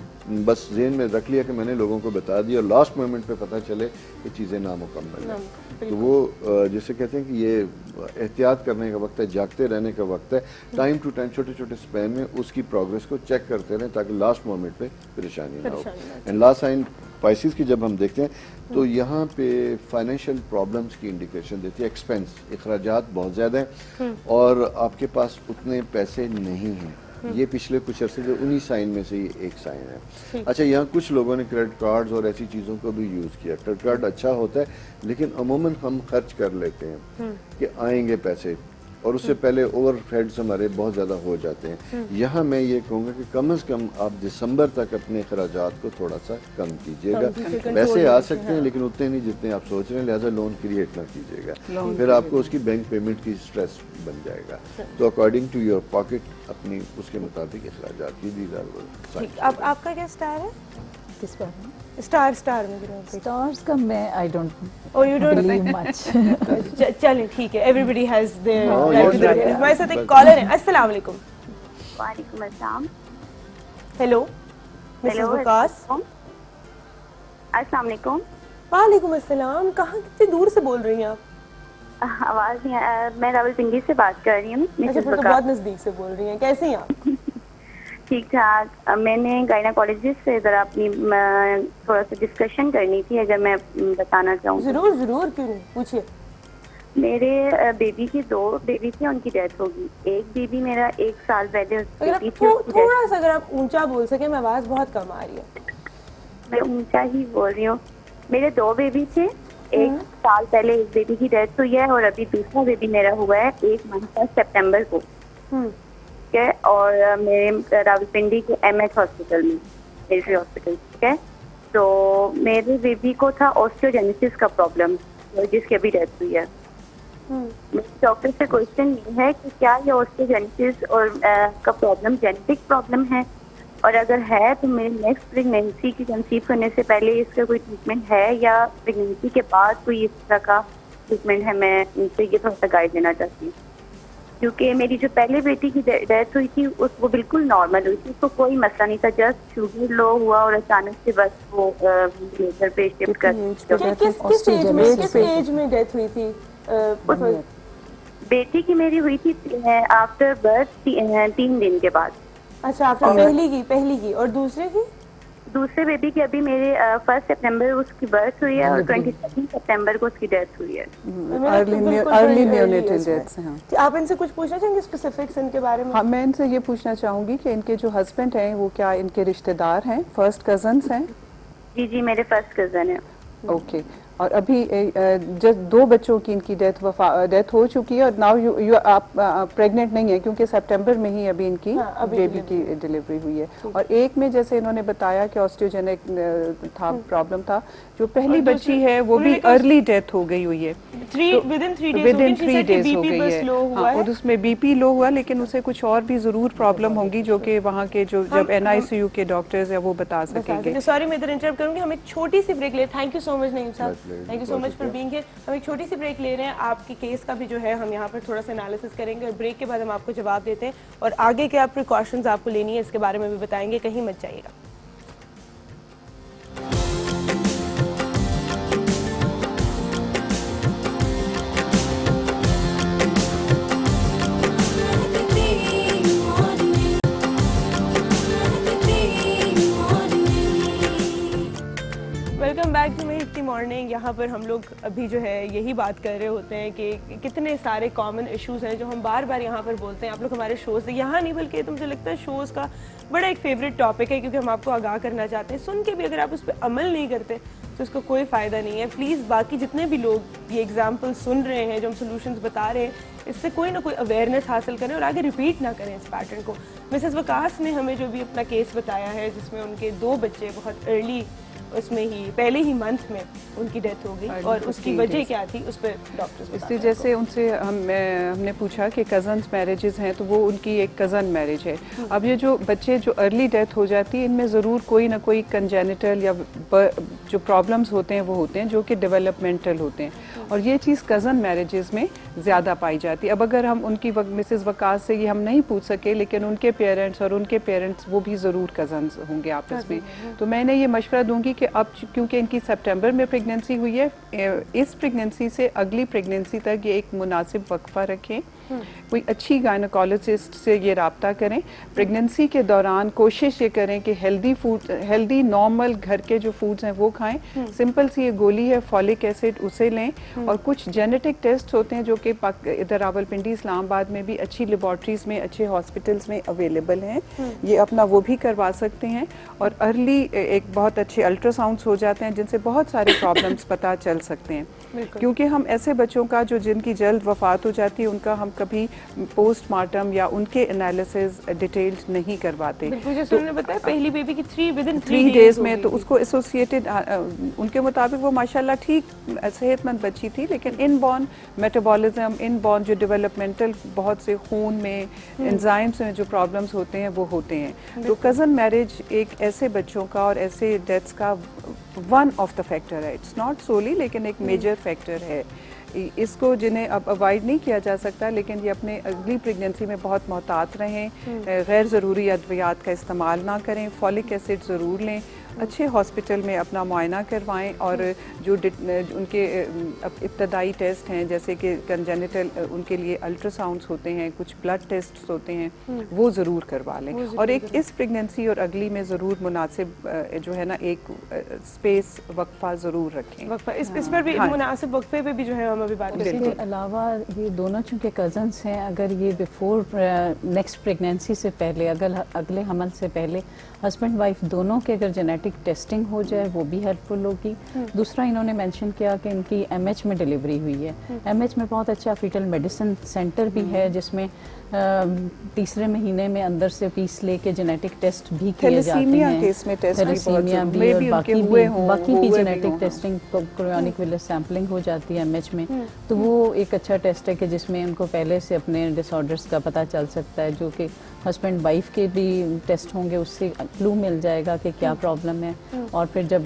بس ذہن میں رکھ لیا کہ میں نے لوگوں کو بتا دیا اور لاسٹ مومنٹ پہ پتہ چلے کہ چیزیں نامکمل ہیں. تو وہ جسے کہتے ہیں کہ یہ احتیاط کرنے کا وقت ہے, جاگتے رہنے کا وقت ہے. ٹائم ٹو ٹائم چھوٹے چھوٹے اسپین میں اس کی پروگرس کو چیک کرتے رہیں تاکہ لاسٹ مومنٹ پہ پریشانی نہ ہو. اینڈ لاسٹ سائن پائسیز کی جب ہم دیکھتے ہیں تو یہاں پہ فائنینشیل پرابلمس کی انڈیکیشن دیتی ہے. ایکسپینس, اخراجات بہت زیادہ ہیں اور آپ کے پاس اتنے پیسے نہیں ہیں. یہ پچھلے کچھ عرصے سے انہی سائن میں سے یہ ایک سائن ہے. اچھا, یہاں کچھ لوگوں نے کریڈٹ کارڈز اور ایسی چیزوں کو بھی یوز کیا. کریڈٹ کارڈ اچھا ہوتا ہے لیکن عموماً ہم خرچ کر لیتے ہیں کہ آئیں گے پیسے, اور اس سے پہلے اوور ہیڈز ہمارے بہت زیادہ ہو جاتے ہیں. یہاں میں یہ کہوں گا کہ کم از کم آپ دسمبر تک اپنے اخراجات کو تھوڑا سا کم کیجیے گا. پیسے آ سکتے ہیں لیکن اتنے نہیں جتنے آپ سوچ رہے ہیں, لہٰذا لون کریٹ نہ کیجیے گا, پھر آپ کو اس کی بینک پیمنٹ کی اسٹریس بن جائے گا. تو اکارڈنگ ٹو یور پاکٹ اپنی اس کے مطابق اخراجات کیجیے. آپ کا کیا اسٹار ہے؟ کس بار میں اسٹار میں اسٹارز کا میں I don't Oh, you don't blue know. مچ. چلیں ٹھیک ہے, ایوری ہیز دیئر. right. ہمارے ساتھ ایک کالر ہے. السلام علیکم. وعلیکم السلام. ہیلو مسز وقاص. السلام علیکم. وعلیکم السلام. کہاں کتنی دور سے بول رہی ہیں آپ؟ آواز نہیں, میں راولپنڈی سے بات کر رہی ہوں. اچھا, پھر تو بہت نزدیک سے بول رہی ہیں. کیسے ہیں آپ؟ ٹھیک ٹھاک. میں نے گائناکالوجسٹ سے ذرا اپنی تھوڑا سا ڈسکشن کرنی تھی, اگر میں بتانا چاہوں. ضرور ضرور, کیوں نہیں, پوچھیے. میرے بیبی کی 2 بیبی تھے, ان کی ڈیتھ ہوگی. ایک بیبی میرا 1 سال پہلے تھوڑا سا اگر آپ اونچا بول سکیں, میں آواز بہت کم آ رہی ہے. میں اونچا ہی بول رہی ہوں. میرے 2 بیبی تھے. 1 سال پہلے ایک بیبی کی ڈیتھ ہوئی ہے, اور ابھی دوسرا بیبی میرا ہوا ہے 1 منتھ کا سپٹمبر کو. ٹھیک ہے, اور میرے راولپنڈی کے MS ہاسپٹل میں, ملٹری ہاسپٹل. ٹھیک ہے, تو میرے بیبی کو تھا آسٹیوجینیسس کا پرابلم, جس کی ابھی ڈیتھ ہوئی ہے. ڈاکٹر سے کوشچن یہ ہے کہ کیا یہ آسٹیوجینیسس اور کا پرابلم جینیٹک پرابلم ہے, اور اگر ہے تو میری نیکسٹ پریگنینسی کی کنسیو کرنے سے پہلے اس کا کوئی ٹریٹمنٹ ہے, یا پریگنینسی کے بعد کوئی اس طرح کا ٹریٹمنٹ ہے. میں ان سے یہ تھوڑا سا گائیڈ لینا چاہتی ہوں, کیونکہ میری جو پہلے بیٹی کی ڈیتھ ہوئی تھی وہ بالکل نارمل ہوئی تھی, اس کو کوئی مسئلہ نہیں تھا, جسٹ شوگر لو ہوا اور اچانک سے بس وہ وینٹیلیٹر پہ شفٹ کر. کس ایج میں ڈیتھ ہوئی تھی بیٹی کی؟ میری ہوئی تھی آفٹر برتھ 3 دن کے بعد. اچھا, آفٹر پہلی کی. اور دوسرے بیبی کی ابھی میرے 1 سپٹمبر اس کی برتھ ہوئی ہے, اور 22 سپٹمبر کو اس کی ڈیتھ ہوئی ہے. ارلی نیونیٹل ڈیتھس ہیں. آپ ان سے کچھ پوچھنا چاہیں گے اسپیسیفکس ان کے بارے میں؟ ہاں, میں ان سے یہ پوچھنا چاہوں گی کہ ان کے جو ہسبینڈ ہیں وہ کیا ان کے رشتہ دار ہیں, فرسٹ کزنس ہیں؟ جی میرے فرسٹ کزن ہیں. اوکے. اور ابھی جب 2 بچوں کی ان کی ڈیتھ ہو چکی ہے, اور ناؤ آپ پریگننٹ نہیں ہیں, کیونکہ سپٹمبر میں ہی ابھی ان کی بیبی کی ڈلیوری ہوئی ہے. اور ایک میں جیسے انہوں نے بتایا کہ آسٹیوجینک تھا, پرابلم تھا. جو پہلی بچی ہے وہ بھی ارلی ڈیتھ ہو گئی ہوئی ہے, ودن 3 days ہو گئی ہے. اور اس میں بی پی لو ہوا, لیکن اسے کچھ اور بھی ضرور پرابلم ہوں گی جو کہ وہاں کے جو جب NICU کے ڈاکٹرز ہیں وہ بتا سکیں گے. سوری میں ادھر انٹرپٹ کروں گی, ہم ایک چھوٹی سی بریک لے. تھینک یو سو مچ نعیم صاحب, thank you so much for being here. ہم ایک چھوٹی سی بریک لے رہے ہیں. آپ کی کیس کا بھی جو ہے ہم یہاں پر تھوڑا سا انالیسس کریں گے, اور بریک کے بعد ہم آپ کو جواب دیتے ہیں, اور آگے کیا پریکاشنز آپ کو لینی ہے اس کے بارے میں بھی بتائیں گے. کہیں مت جائیے گا. ویلکم بیک ٹو مہک کی مارننگ. یہاں پر ہم لوگ ابھی جو ہے یہی بات کر رہے ہوتے ہیں کہ کتنے سارے کامن ایشوز ہیں جو ہم بار بار یہاں پر بولتے ہیں. آپ لوگ ہمارے شوز سے یہاں نہیں, بلکہ تو مجھے لگتا ہے شوز کا بڑا ایک فیوریٹ ٹاپک ہے, کیونکہ ہم آپ کو آگاہ کرنا چاہتے ہیں. سن کے بھی اگر آپ اس پہ عمل نہیں کرتے تو اس کا کوئی فائدہ نہیں ہے. پلیز باقی جتنے بھی لوگ یہ ایگزامپل سن رہے ہیں جو ہم سولوشنز بتا رہے ہیں, اس سے کوئی نہ کوئی اویئرنیس حاصل کریں اور آگے ریپیٹ نہ کریں اس پیٹرن کو. مسز وقاص نے ہمیں جو بھی اپنا کیس بتایا ہے, جس میں ان کے 2 بچے بہت ارلی, اس میں ہی پہلے ہی منتھ میں ان کی ڈیتھ ہو گئی, اور اس کی وجہ کیا تھی اس پہ ڈاکٹر اس لیے جیسے ان سے ہم نے پوچھا کہ کزنس میرجز ہیں, تو وہ ان کی ایک کزن میرج ہے. اب یہ جو بچے جو ارلی ڈیتھ ہو جاتی ہے, ان میں ضرور کوئی نہ کوئی کنجینیٹل یا جو پرابلمس ہوتے ہیں وہ ہوتے ہیں جو کہ ڈیولپمنٹل ہوتے ہیں, اور یہ چیز کزن میرجز میں زیادہ پائی جاتی ہے. اب اگر ہم ان کی مسز وقاص سے یہ ہم نہیں پوچھ سکے, لیکن ان کے پیرنٹس اور ان کے پیرنٹس وہ بھی ضرور کزنس ہوں گے آپس میں. تو میں نے یہ مشورہ دوں گی کہ اب کیونکہ ان کی سپٹمبر میں پریگننسی ہوئی ہے, اس پریگننسی سے اگلی پریگننسی تک یہ ایک مناسب وقفہ رکھیں, کوئی اچھی گائنیکالوجسٹ سے یہ رابطہ کریں. پریگننسی کے دوران کوشش یہ کریں کہ ہیلدی نارمل گھر کے جو فوڈز ہیں وہ کھائیں. سمپل سی یہ گولی ہے فولک ایسڈ, اسے لیں. اور کچھ جینیٹک ٹیسٹ ہوتے ہیں جو کہ ادھر راولپنڈی اسلام آباد میں بھی اچھی لیبارٹریز میں, اچھے ہاسپٹلس میں اویلیبل ہیں, یہ اپنا وہ بھی کروا سکتے ہیں. اور ارلی ایک بہت اچھے الٹرا ساؤنڈس ہو جاتے ہیں جن سے بہت سارے پرابلمس پتہ چل سکتے ہیں. کیونکہ ہم ایسے بچوں کا جن کی جلد وفات ہو جاتی ہے ان کا ہم کبھی پوسٹ مارٹم یا ان کے انالیسز ڈیٹیلڈ نہیں کرواتے. جیسے انہوں نے بتایا پہلی بیبی کی 3 days میں, تو اس کو ایسوسیٹڈ ان کے مطابق وہ ماشاءاللہ ٹھیک صحت مند بچی تھی, لیکن ان بورن میٹابولزم, ان بورن جو ڈیولپمنٹل بہت سے خون میں انزائمس میں جو پرابلمس ہوتے ہیں وہ ہوتے ہیں. تو کزن میرج ایک ایسے بچوں کا اور ایسے ڈیتھس کا ون آف دا فیکٹر ہے. اٹس ناٹ سولی, لیکن ایک میجر فیکٹر ہے. اس کو جنہیں اب اوائڈ نہیں کیا جا سکتا, لیکن یہ اپنے اگلی پریگننسی میں بہت محتاط رہیں, غیر ضروری ادویات کا استعمال نہ کریں, فولک ایسڈ ضرور لیں, اچھے ہاسپٹل میں اپنا معائنہ کروائیں, اور جو ان کے ابتدائی ٹیسٹ ہیں جیسے کہ کنجینیٹل, ان کے لیے الٹرا ساؤنڈس ہوتے ہیں, کچھ بلڈ ٹیسٹ ہوتے ہیں, وہ ضرور کروا لیں. اور ایک اس پریگننسی اور اگلی میں ضرور مناسب جو ہے نا ایک اسپیس وقفہ ضرور رکھیں. اس پر بھی مناسب وقفے پہ بھی جو ہے ہم ابھی بات کریں. اس کے علاوہ یہ دونوں چونکہ کزنس ہیں, اگر یہ بیفور نیکسٹ پریگنینسی سے پہلے, اگر اگلے حمل سے پہلے ہسبینڈ وائف دونوں کے اگر جینیٹک ٹیسٹنگ ہو جائے وہ بھی ہیلپ فل ہوگی. دوسرا انہوں نے مینشن کیا کہ ان کی ایم ایچ میں ڈلیوری ہوئی ہے. ایم ایچ میں بہت اچھا فیٹل میڈیسن سینٹر بھی ہے جس میں تیسرے مہینے میں اندر سے پیس لے کے جینیٹک ٹیسٹ بھی کیے جاتے ہیں, تھیلیسیمیا بھی اور باقی بھی جینیٹک ٹیسٹنگ, کریونک ویلس سیمپلنگ ہو جاتی ہے ایم ایچ میں. تو وہ ایک اچھا ٹیسٹ ہے کہ جس میں ان کو پہلے سے اپنے ڈس آرڈرس کا پتہ چل سکتا ہے, جو کہ ہسبینڈ وائف کے بھی ٹیسٹ ہوں گے, اس سے کلو مل جائے گا کہ کیا پرابلم ہے. اور پھر جب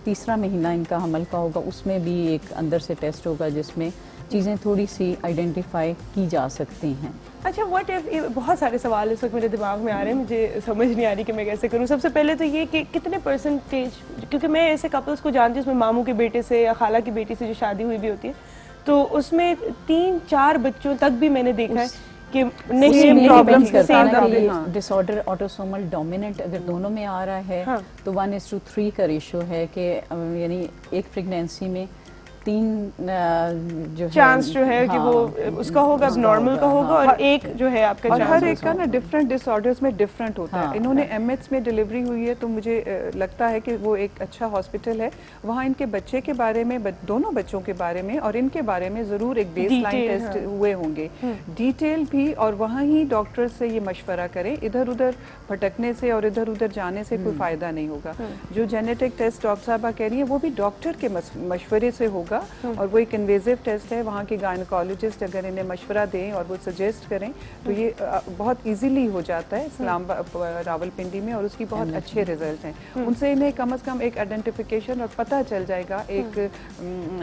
تیسرا مہینہ ان کا حمل کا ہوگا اس میں بھی ایک اندر سے ٹیسٹ ہوگا جس میں چیزیں تھوڑی سی آئیڈینٹیفائی کی جا سکتی ہیں. اچھا, واٹ ایف, بہت سارے سوال اس وقت میرے دماغ میں آ رہے ہیں, مجھے سمجھ نہیں آ رہی کہ میں کیسے کروں. سب سے پہلے تو یہ کہ کتنے پرسنٹیج, کیونکہ میں ایسے کپلس کو جانتی ہوں اس میں ماموں کے بیٹے سے یا خالہ کی بیٹی سے جو شادی ہوئی بھی ہوتی ہے, تو اس میں 3-4 بچوں تک بھی میں نے دیکھا ہے کہ ڈس آرڈر آٹوسومل ڈومیننٹ اگر دونوں میں آ رہا ہے تو 1:3 کا ریشو ہے کہ یعنی ایک پریگنینسی میں 3 چانس جو ہے کہ وہ اس کا ہوگا, نارمل کا ہوگا, اور ایک جو ہے آپ کا, اور ہر ایک کا نا ڈفرینٹ ڈس آرڈرز میں ڈفرینٹ ہوتا ہے. انہوں نے ایم ایچ میں ڈلیوری ہوئی ہے تو مجھے لگتا ہے کہ وہ ایک اچھا ہاسپٹل ہے. وہاں ان کے بچے کے بارے میں, دونوں بچوں کے بارے میں اور ان کے بارے میں ضرور ایک بیس لائن ٹیسٹ ہوئے ہوں گے, ڈیٹیل بھی, اور وہاں ہی ڈاکٹر سے یہ مشورہ کریں. ادھر ادھر بھٹکنے سے اور ادھر ادھر جانے سے کوئی فائدہ نہیں ہوگا. جو جینیٹک ٹیسٹ ڈاکٹر صاحبہ کہہ رہی ہیں وہ بھی ڈاکٹر کے مشورے سے ہوگا, اور وہ ایک انویزو ٹیسٹ ہے. وہاں کے گائنیکالوجسٹ اگر انہیں مشورہ دیں اور وہ سجیسٹ کریں تو یہ بہت ایزیلی ہو جاتا ہے اسلام راولپنڈی میں, اور اس کی بہت اچھے ریزلٹ ہیں. ان سے انہیں کم از کم ایک آئیڈینٹیفیکیشن اور پتہ چل جائے گا, ایک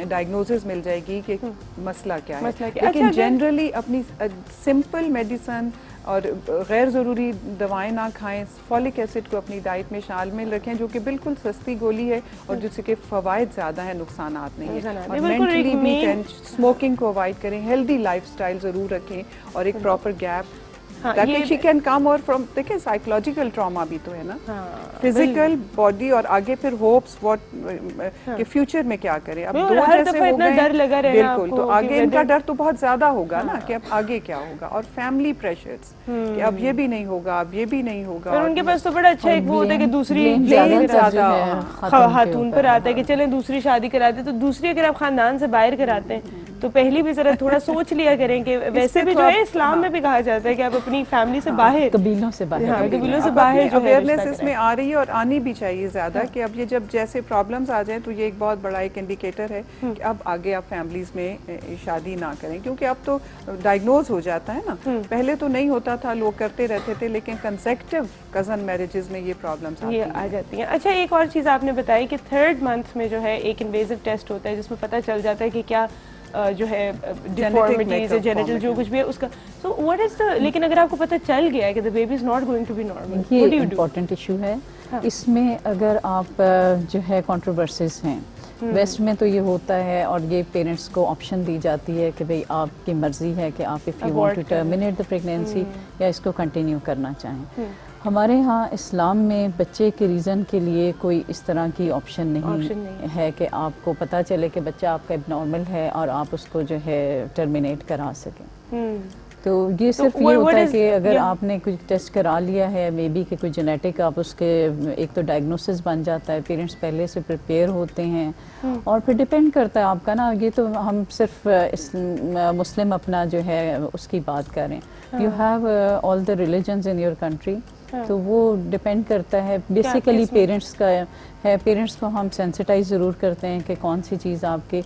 ڈائگنوسس مل جائے گی کہ مسئلہ کیا ہے. لیکن جنرلی اپنی سمپل میڈیسن اور غیر ضروری دوائیں نہ کھائیں. فولک ایسڈ کو اپنی ڈائٹ میں شامل رکھیں, جو کہ بالکل سستی گولی ہے اور جس کے فوائد زیادہ ہیں, نقصانات نہیں ہیں. اور مینٹلی بھی اسموکنگ کو اوائڈ کریں, ہیلدی لائف اسٹائل ضرور رکھیں, اور ایک پراپر گیپ تاکہ شی کین کم اور فرام. دیکھیں سائیکولوجیکل ٹراما بھی تو ہے نا, فزیکل باڈی, اور آگے پھر ہوپس واٹ کہ فیوچر میں کیا کریں. اب 2 جیسے ہو گئے بالکل, تو آگے ان کا ڈر تو بہت زیادہ ہوگا نا کہ اب آگے کیا ہوگا, اور فیملی پریشرز کہ اب یہ بھی نہیں ہوگا, اب یہ بھی نہیں ہوگا. اور ان کے پاس تو بڑا اچھا ایک وہ ہوتا ہے کہ دوسری خاتون پر آتا ہے کہ چلیں دوسری شادی کراتے, تو دوسری اگر آپ خاندان سے باہر کراتے ہیں تو پہلی بھی ذرا تھوڑا سوچ لیا کریں کہ ویسے بھی جو ہے اسلام میں بھی کہا جاتا ہے کہ آپ اپنی فیملی سے باہر, قبیلوں سے باہر اویئرنیس اس میں آ رہی ہے, اور آنی بھی چاہیے زیادہ, کہ اب یہ جب جیسے پرابلمز آ جائیں تو یہ ایک بہت بڑا ایک انڈیکیٹر ہے کہ اب آگے آپ فیملیز میں شادی نہ کریں, کیونکہ اب تو ڈائگنوز ہو جاتا ہے نا. پہلے تو نہیں ہوتا تھا, لوگ کرتے رہتے تھے, لیکن کنسیکٹیو کزن میرجز میں یہ پرابلمز آ جاتی ہیں. اچھا, ایک اور چیز آپ نے بتائی کہ 3rd منتھ میں جو ہے ایک انویزو ٹیسٹ ہوتا ہے جس میں پتہ چل جاتا ہے کہ کیا جو ہے ڈیفارمیٹیز یا جینیٹل جو کچھ بھی ہے اس کا. سو واٹ از دا, لیکن اگر آپ کو پتہ چل گیا ہے کہ the baby is not going to be normal, یہ امپورٹنٹ ایشو ہے. اس میں اگر آپ جو ہے کنٹروورسیز ہیں, ویسٹ میں تو یہ ہوتا ہے, اور یہ پیرنٹس کو آپشن دی جاتی ہے کہ بھئی آپ کی مرضی ہے کہ آپ if you want to terminate the pregnancy یا اس کو کنٹینیو کرنا چاہیں. ہمارے ہاں اسلام میں بچے کے ریزن کے لیے کوئی اس طرح کی آپشن نہیں ہے کہ آپ کو پتہ چلے کہ بچہ آپ کا اب نارمل ہے اور آپ اس کو جو ہے ٹرمینیٹ کرا سکیں. تو یہ صرف یہ ہوتا ہے کہ اگر آپ نے کچھ ٹیسٹ کرا لیا ہے مے بی کہ کوئی جینیٹک، آپ اس کے ایک تو ڈائگنوسس بن جاتا ہے، پیرنٹس پہلے سے پریپیئر ہوتے ہیں، اور پھر ڈپینڈ کرتا ہے آپ کا نا، یہ تو ہم صرف مسلم اپنا جو ہے اس کی بات کریں، you have all the religions in your country, تو وہ ڈپینڈ کرتا ہے بیسیکلی پیرنٹس کا ہے. پیرنٹس کو ہم سینسٹائز ضرور کرتے ہیں کہ کون سی چیز آپ کے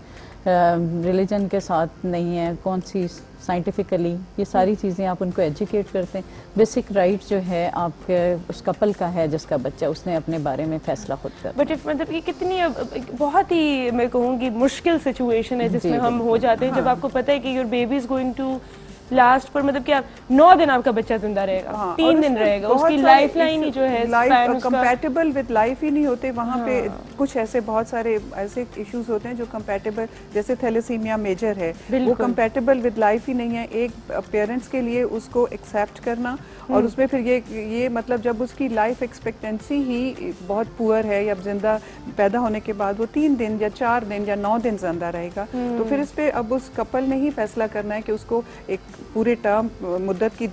ریلیجن کے ساتھ نہیں ہے، کون سی سائنٹیفکلی، یہ ساری چیزیں آپ ان کو ایجوکیٹ کرتے ہیں. بیسک رائٹ جو ہے آپ کے اس کپل کا ہے جس کا بچہ، اس نے اپنے بارے میں فیصلہ خود کر. بٹ مطلب یہ کتنی بہت ہی میں کہوں گی مشکل سچویشن ہے جس میں ہم ہو جاتے ہیں جب آپ کو پتہ ہے کہ your baby is going to last پر مطلب کیا 9 دن آپ کا بچہ زندہ رہے گا، 3 دن رہے گا، اس کی لائف لائن ہی جو ہے کمپیٹیبل وتھ لائف ہی نہیں ہوتے. وہاں پہ کچھ ایسے بہت سارے ایسے ایشوز ہوتے ہیں جو کمپیٹیبل، جیسے تھیلیسیمیا میجر ہے، وہ کمپیٹیبل وتھ لائف ہی نہیں ہے. ایک پیرنٹس کے لیے اس کو ایکسیپٹ کرنا، اور اس میں پھر یہ مطلب جب اس کی لائف ایکسپیکٹنسی ہی بہت پور ہے، یا زندہ پیدا ہونے کے بعد وہ 3 دن یا 4 دن یا 9 دن زندہ رہے گا، تو پھر اس پہ اب اس کپل نے ہی فیصلہ کرنا ہے کہ اس کو ایک پورے ٹرم مدت کی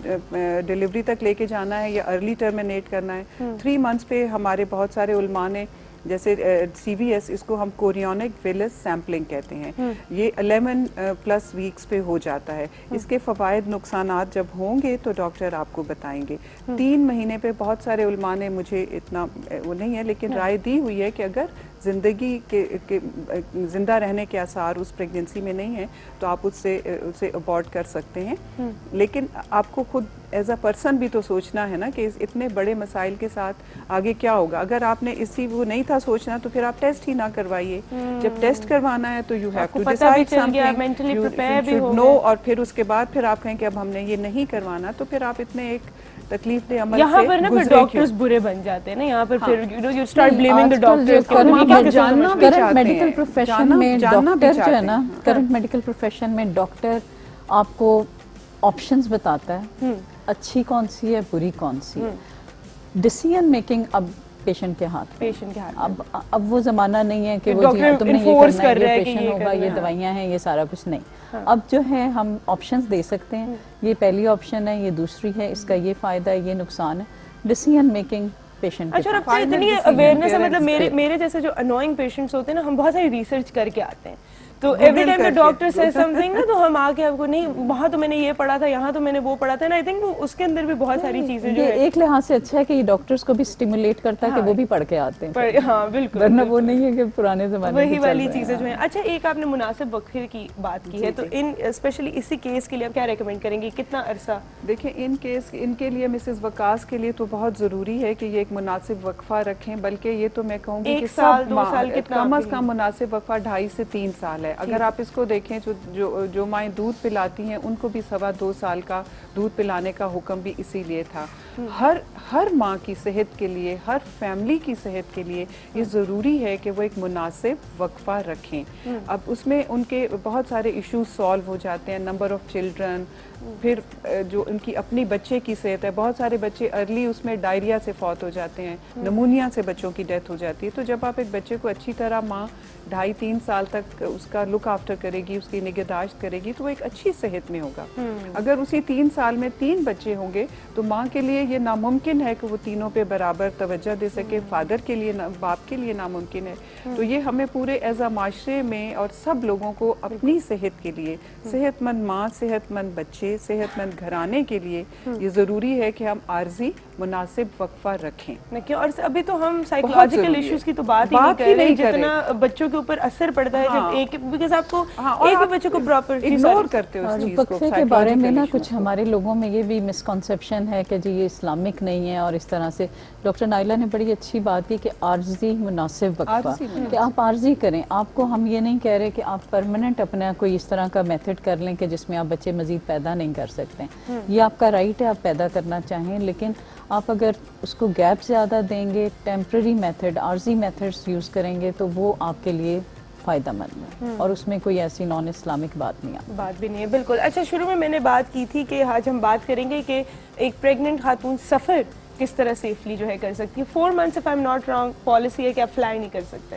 ڈیلیوری تک لے کے جانا ہے یا ارلی ٹرمینیٹ کرنا ہے. 3 منتھس پہ ہمارے بہت سارے علماء نے، جیسے CVS، اس کو ہم کوریونک ویلس سیمپلنگ کہتے ہیں، یہ 11+ ویکس پہ ہو جاتا ہے. اس کے فوائد نقصانات جب ہوں گے تو ڈاکٹر آپ کو بتائیں گے. 3 مہینے پہ بہت سارے علماء نے، مجھے اتنا وہ نہیں ہے لیکن رائے دی ہوئی ہے کہ اگر زندگی کے زندہ رہنے کے آثار اس پریگننسی میں نہیں ہیں تو آپ اسے ابورٹ کر سکتے ہیں. لیکن آپ کو خود ایز اے پرسن بھی تو سوچنا ہے نا کہ اتنے بڑے مسائل کے ساتھ آگے کیا ہوگا. اگر آپ نے وہ نہیں تھا سوچنا تو پھر آپ ٹیسٹ ہی نہ کروائیے. جب ٹیسٹ کروانا ہے تو you have to decide something, you should know, اور پھر اس کے بعد پھر آپ کہیں کہ اب ہم نے یہ نہیں کروانا، تو پھر آپ اتنے ایک تکلیف دہ عمل سے یہاں پر نا پھر ڈاکٹرز برے بن جاتے ہیں نا، یہاں پر پھر you start blaming the doctors. Current medical profession میں ڈاکٹر جو ہے نا، کرنٹ میڈیکل پروفیشن میں ڈاکٹر آپ کو آپشنز بتاتا ہے، اچھی کون سی ہے، بری کون سی ہے. ڈیسیژن میکنگ اب پیشنٹ کے ہاتھ، اب وہ زمانہ نہیں ہے کہ وہ تم نے یہ کرنا ہے، یہ آپریشن ہوگا، یہ دوائیاں ہیں، یہ سارا کچھ نہیں. اب جو ہے ہم آپشنز دے سکتے ہیں، یہ پہلی آپشن ہے، یہ دوسری ہے، اس کا یہ فائدہ ہے، یہ نقصان ہے. Decision making patient. اچھا، اب اتنی اویئرنیس ہے، مطلب میرے جیسے جو انوائنگ پیشنٹس ہوتے ہیں نا، ہم بہت ساری ریسرچ کر کے آتے ہیں، تو ایوری ٹائم دا ڈاکٹر سے سم تھنگ نا، تو ہم آ کے آپ کو نہیں، وہاں تو میں نے یہ پڑھا تھا، یہاں تو میں نے وہ پڑھا تھا نا. آئی تھنک اس کے اندر بھی بہت ساری چیزیں جو ہے ایک لحاظ سے اچھا ہے کہ یہ ڈاکٹرز کو بھی اسٹیمولیٹ کرتا ہے کہ وہ بھی پڑھ کے آتے ہیں. ہاں بالکل، ورنہ وہ نہیں ہے کہ پرانے زمانے وہی والی چیزیں جو ہیں. اچھا، ایک آپ نے مناسب وقفے کی بات کی ہے، تو ان اسپیشلی اسی کیس کے لیے آپ کیا ریکمینڈ کریں گے، کتنا عرصہ؟ دیکھیں ان کے لیے مسز وقاص کے لیے تو بہت ضروری ہے کہ یہ ایک مناسب وقفہ رکھیں، بلکہ یہ تو میں کہوں گی کہ 1 سال 2 سال کم از کم مناسب وقفہ 2.5 سے 3 سال ہے. اگر آپ اس کو دیکھیں جو مائیں دودھ پلاتی ہیں ان کو بھی 2.25 سال کا دودھ پلانے کا حکم بھی اسی لیے تھا. ہر ماں کی صحت کے لیے، ہر فیملی کی صحت کے لیے یہ ضروری ہے کہ وہ ایک مناسب وقفہ رکھیں. اب اس میں ان کے بہت سارے ایشوز سالو ہو جاتے ہیں، نمبر آف چلڈرن، پھر جو ان کی اپنی بچے کی صحت ہے. بہت سارے بچے ارلی اس میں ڈائریا سے فوت ہو جاتے ہیں، نمونیا سے بچوں کی ڈیتھ ہو جاتی ہے. تو جب آپ ایک بچے کو اچھی طرح ماں 2.5-3 سال تک اس کا لک آفٹر کرے گی، اس کی نگہداشت کرے گی، تو وہ ایک اچھی صحت میں ہوگا. اگر اسی 3 سال میں 3 بچے ہوں گے تو ماں کے لیے یہ ناممکن ہے کہ وہ تینوں پہ برابر توجہ دے سکے. فادر کے لیے، باپ کے لیے ناممکن ہے. تو یہ ہمیں پورے ایز اے معاشرے میں اور سب لوگوں کو اپنی صحت کے لیے، صحت مند ماں، صحت مند بچے، صحت مند گھرانے کے لیے یہ ضروری ہے کہ ہم عارضی مناسب وقفہ رکھیں. اور ابھی تو ہم سائیکولوجیکل ایشوز کی تو بات ہی نہیں کر رہے، جتنا بچوں کے اوپر اثر پڑتا ہے جب ایک، بیکاز آپ کو ایک بھی بچے کو پراپر اگنور کرتے ہو اس چیز کو. وقفے کے بارے میں نا کچھ ہمارے لوگوں میں یہ بھی مسکنسیپشن ہے کہ جی یہ اسلامک نہیں ہے، اور اس طرح سے ڈاکٹر نائلہ نے بڑی اچھی بات کی کہ عارضی مناسب وقفہ، کہ آپ عارضی کریں. آپ کو ہم یہ نہیں کہہ رہے کہ آپ پرماننٹ اپنا کوئی اس طرح کا میتھڈ کر لیں کہ جس میں آپ بچے مزید پیدا نہیں کر سکتے. یہ آپ کا رائٹ ہے، آپ پیدا کرنا چاہیں، لیکن آپ اگر اس کو گیپ زیادہ دیں گے، ٹیمپرری میتھڈ، عارضی میتھڈز یوز کریں گے تو وہ آپ کے لیے فائدہ مند ہے، اور اس میں کوئی ایسی نان اسلامک بات نہیں ہے. بات بھی نہیں ہے، بالکل. اچھا، شروع میں نے بات کی تھی کہ آج ہم بات کریں گے کہ ایک پریگننٹ خاتون سفر کس طرح سیفلی جو ہے کر سکتی ہے. 4 months if I'm not wrong policy ہے کہ آپ فلائی نہیں کر سکتے.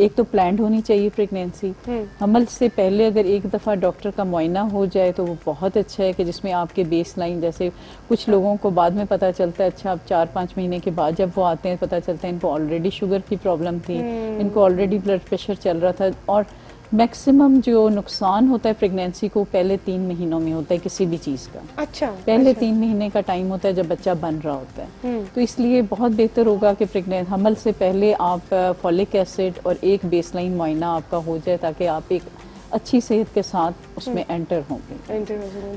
ایک تو پلانڈ ہونی چاہیے پریگنینسی. حمل سے پہلے اگر ایک دفعہ ڈاکٹر کا معائنہ ہو جائے تو وہ بہت اچھا ہے کہ جس میں آپ کے بیس لائن, جیسے کچھ لوگوں کو بعد میں پتہ چلتا ہے, اچھا اب 4-5 مہینے کے بعد جب وہ آتے ہیں پتہ چلتا ہے ان کو آلریڈی شوگر کی پرابلم تھی, ان کو آلریڈی بلڈ پریشر چل رہا تھا. اور میکسیمم جو نقصان ہوتا ہے پریگنینسی کو پہلے 3 مہینوں میں ہوتا ہے کسی بھی چیز کا. اچھا, پہلے 3 مہینے کا ٹائم ہوتا ہے جب بچہ بن رہا ہوتا ہے. تو اس لیے بہت بہتر ہوگا کہ حمل سے پہلے آپ فولک ایسڈ اور ایک بیس لائن معائنہ آپ کا ہو جائے تاکہ آپ ایک اچھی صحت کے ساتھ اس میں انٹر ہوں گے.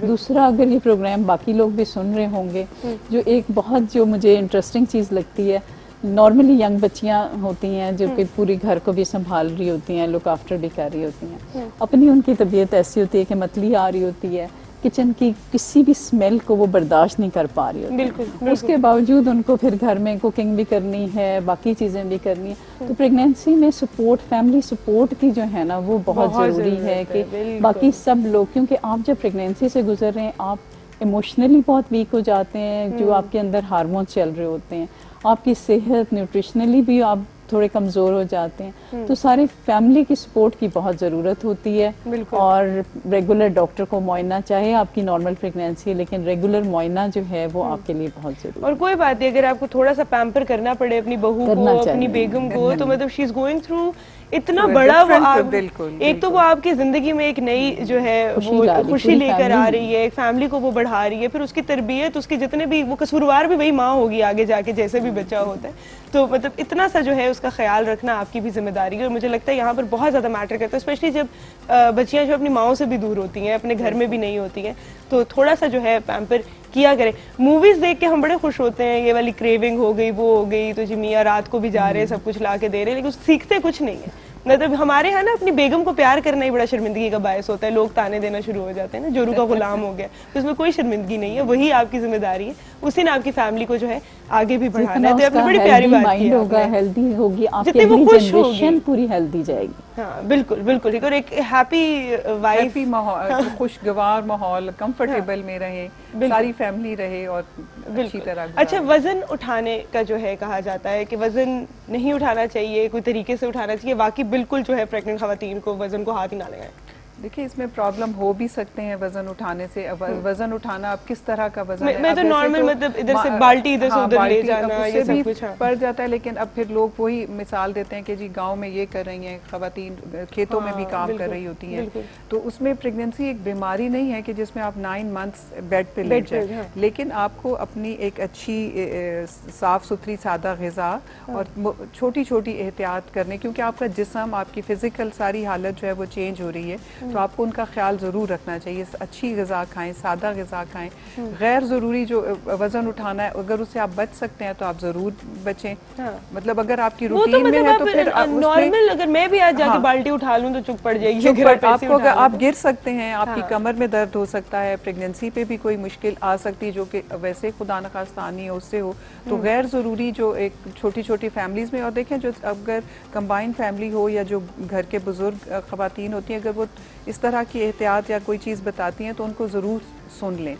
دوسرا, اگر یہ پروگرام باقی لوگ بھی سن رہے ہوں گے, جو ایک بہت جو مجھے انٹرسٹنگ چیز لگتی ہے, نارملی ینگ بچیاں ہوتی ہیں جو کہ پوری گھر کو بھی سنبھال رہی ہوتی ہیں, لک آفٹر بھی کر رہی ہوتی ہیں, اپنی ان کی طبیعت ایسی ہوتی ہے کہ متلی آ رہی ہوتی ہے, کچن کی کسی بھی اسمیل کو وہ برداشت نہیں کر پا رہی ہوتی. اس کے باوجود ان کو پھر گھر میں کوکنگ بھی کرنی ہے, باقی چیزیں بھی کرنی ہے. تو پریگنینسی میں سپورٹ, فیملی سپورٹ کی جو ہے نا وہ بہت ضروری ہے کہ باقی سب لوگ, کیونکہ آپ جب پریگنینسی سے گزر رہے ہیں آپ ایموشنلی بہت ویک ہو جاتے ہیں, جو آپ کے اندر ہارمونس چل رہے ہوتے ہیں, آپ کی صحت نیوٹریشنلی بھی آپ تھوڑے کمزور ہو جاتے ہیں. تو ساری فیملی کی سپورٹ کی بہت ضرورت ہوتی ہے. اور ریگولر ڈاکٹر کو معائنہ, چاہے آپ کی نارمل پریگنینسی ہے لیکن ریگولر معائنہ جو ہے وہ آپ کے لیے بہت ضروری ہے. اور کوئی بات نہیں, اگر آپ کو تھوڑا سا پیمپر کرنا پڑے اپنی بہو کو, اپنی بیگم کو, تو مطلب شی از گوئنگ تھرو اتنا بڑا, وہ ایک تو وہ آپ کی زندگی میں ایک نئی جو ہے وہ خوشی لے کر آ رہی ہے, ایک فیملی کو وہ بڑھا رہی ہے, پھر اس کی تربیت, اس کے جتنے بھی وہ قصوروار بھی وہی ماں ہوگی آگے جا کے جیسے بھی بچہ ہوتا ہے. تو مطلب اتنا سا جو ہے اس کا خیال رکھنا آپ کی بھی ذمہ داری ہے, اور مجھے لگتا ہے یہاں پر بہت زیادہ میٹر کرتا ہے, اسپیشلی جب بچیاں جو اپنی ماؤں سے بھی دور ہوتی ہیں, اپنے گھر میں بھی نہیں ہوتی ہیں, تو تھوڑا سا جو ہے پیمپر کیا کریں. موویز دیکھ کے ہم بڑے خوش ہوتے ہیں, یہ والی کریونگ ہو گئی, وہ ہو گئی, تو جی میاں رات کو بھی جا رہے ہیں, سب کچھ لا کے دے رہے ہیں, لیکن سیکھتے کچھ نہیں ہے. مطلب ہمارے یہاں نا اپنی بیگم کو پیار کرنا ہی بڑا شرمندگی کا باعث ہوتا ہے, لوگ تانے دینا شروع ہو جاتے ہیں نا, جورو کا غلام ہو گیا, تو اس میں کوئی شرمندگی نہیں ہے, وہی آپ کی ذمہ داری ہے, اسی نے آپ کی فیملی کو جو ہے آگے بھی بڑھانا ہے. تو آپ نے بڑی پیاری بات کی, ہوگا ہیلدی ہوگی, آپ کی جتنی وہ خوش ہوگی پوری ہیلدی جائے گی. ہاں بالکل بالکل, اور ایک ہیپی وائف, خوشگوار ماحول, کمفرٹیبل میں رہے, ساری فیملی رہے اور اچھی طرح. اچھا, وزن اٹھانے کا جو ہے کہا جاتا ہے کہ وزن نہیں اٹھانا چاہیے, کوئی طریقے سے اٹھانا چاہیے, واقعی بالکل جو ہے پریگننٹ خواتین کو وزن کو ہاتھ ہی نہ لگائیں. دیکھیں اس میں پرابلم ہو بھی سکتے ہیں وزن اٹھانے سے. وزن اٹھانا اب کس طرح کا وزن ہے, میں تو نارمل مطلب ادھر سے بالٹی ادھر سے ادھر لے جانا, یہ سب کچھ پڑ جاتا ہے. لیکن اب پھر لوگ وہی مثال دیتے ہیں کہ جی گاؤں میں یہ کر رہی ہیں خواتین, کھیتوں میں بھی کام کر رہی ہوتی ہیں. تو اس میں پریگننسی ایک بیماری نہیں ہے کہ جس میں آپ 9 months بیڈ پہ لے جائیں, لیکن آپ کو اپنی ایک اچھی صاف ستھری سادہ غذا اور چھوٹی چھوٹی احتیاط کرنے, کیونکہ آپ کا جسم, آپ کی فزیکل ساری حالت جو ہے وہ چینج ہو رہی ہے, تو آپ کو ان کا خیال ضرور رکھنا چاہیے. اچھی غذا کھائیں, سادہ غذا کھائیں. غیر ضروری جو وزن اٹھانا ہے اگر اس سے آپ بچ سکتے ہیں تو آپ ضرور بچیں. مطلب اگر آپ کی روٹین میں ہے تو پھر نارمل, اگر میں بھی آج جا کے بالٹی اٹھا لوں تو چک پڑ جائے گی. آپ کو آپ گر سکتے ہیں, آپ کی کمر میں درد ہو سکتا ہے, پریگننسی پہ بھی کوئی مشکل آ سکتی ہے جو کہ ویسے خدا نخواستہ آنی ہے اس سے ہو. تو غیر ضروری جو ایک چھوٹی چھوٹی فیملیز میں, اور دیکھیں جو اگر کمبائن فیملی ہو یا جو گھر کے بزرگ خواتین ہوتی ہیں, اگر وہ اس طرح کی احتیاط یا کوئی چیز بتاتی ہیں تو ان کو ضرور سن لیں.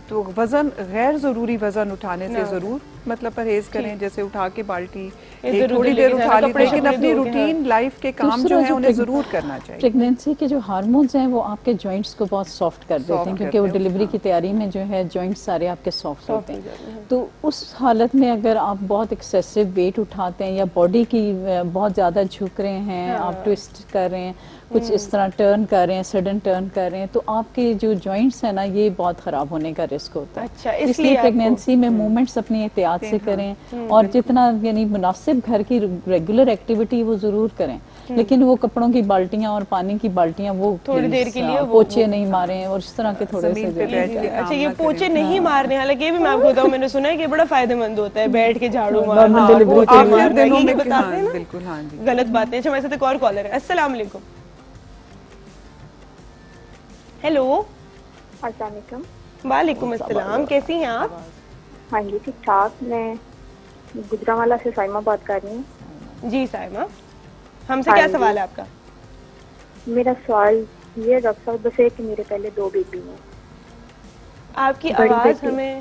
تو وزن, غیر ضروری وزن اٹھانے سے ضرور مطلب پرہیز کریں, جیسے اٹھا کے بالٹی تھوڑی دیر اٹھا لی, لیکن اپنی روٹین لائف کے کام جو ہیں انہیں ضرور کرنا چاہیے. پریگنینسی کے جو ہارمونز ہیں وہ آپ کے جوائنٹس کو بہت سافٹ کر دیتے ہیں, کیونکہ وہ ڈیلیوری کی تیاری میں جو ہے جوائنٹس سارے آپ کے سافٹ ہوتے ہیں. تو اس حالت میں اگر آپ بہت ایکسیسو ویٹ اٹھاتے ہیں یا باڈی کی بہت زیادہ جھک رہے ہیں, آپ ٹوسٹ کر رہے ہیں, کچھ اس طرح ٹرن کر رہے ہیں, سڈن ٹرن کر رہے ہیں, تو آپ کے جو جوائنٹس ہیں نا یہ بہت خراب ہونے کا رسک ہوتا ہے. اس لیے پریگنینسی میں موومنٹس اپنی احتیاط سے کریں, اور جتنا یعنی مناسب گھر کی ریگولر ایکٹیویٹی وہ ضرور کریں, لیکن وہ کپڑوں کی بالٹیاں اور پانی کی بالٹیاں وہ تھوڑی دیر کے لیے پوچھے نہیں مارے, اور اس طرح کے تھوڑے سے. اچھا, یہ پوچے نہیں مارنے, حالانکہ یہ بھی میں آپ کو بتاؤں, میں نے سنا ہے کہ بڑا فائدہ مند ہوتا ہے بیٹھ کے جھاڑو مارنا, غلط باتیں. اچھا, میرے ساتھ ایک اور کالر ہے. السلام علیکم. ہیلو. السلام علیکم. وعلیکم السلام, کیسی ہیں آپ؟ ہاں جی ٹھیک ٹھاک. میں گجرانوالہ سے سائمہ بات کر رہی ہوں. جی سائمہ, ہم سے کیا سوال ہے آپ کا؟ میرا سوال یہ ہے ڈاکٹر صاحب, بس ایک میرے پہلے 2 بیٹی ہیں. آپ کی آواز ہمیں,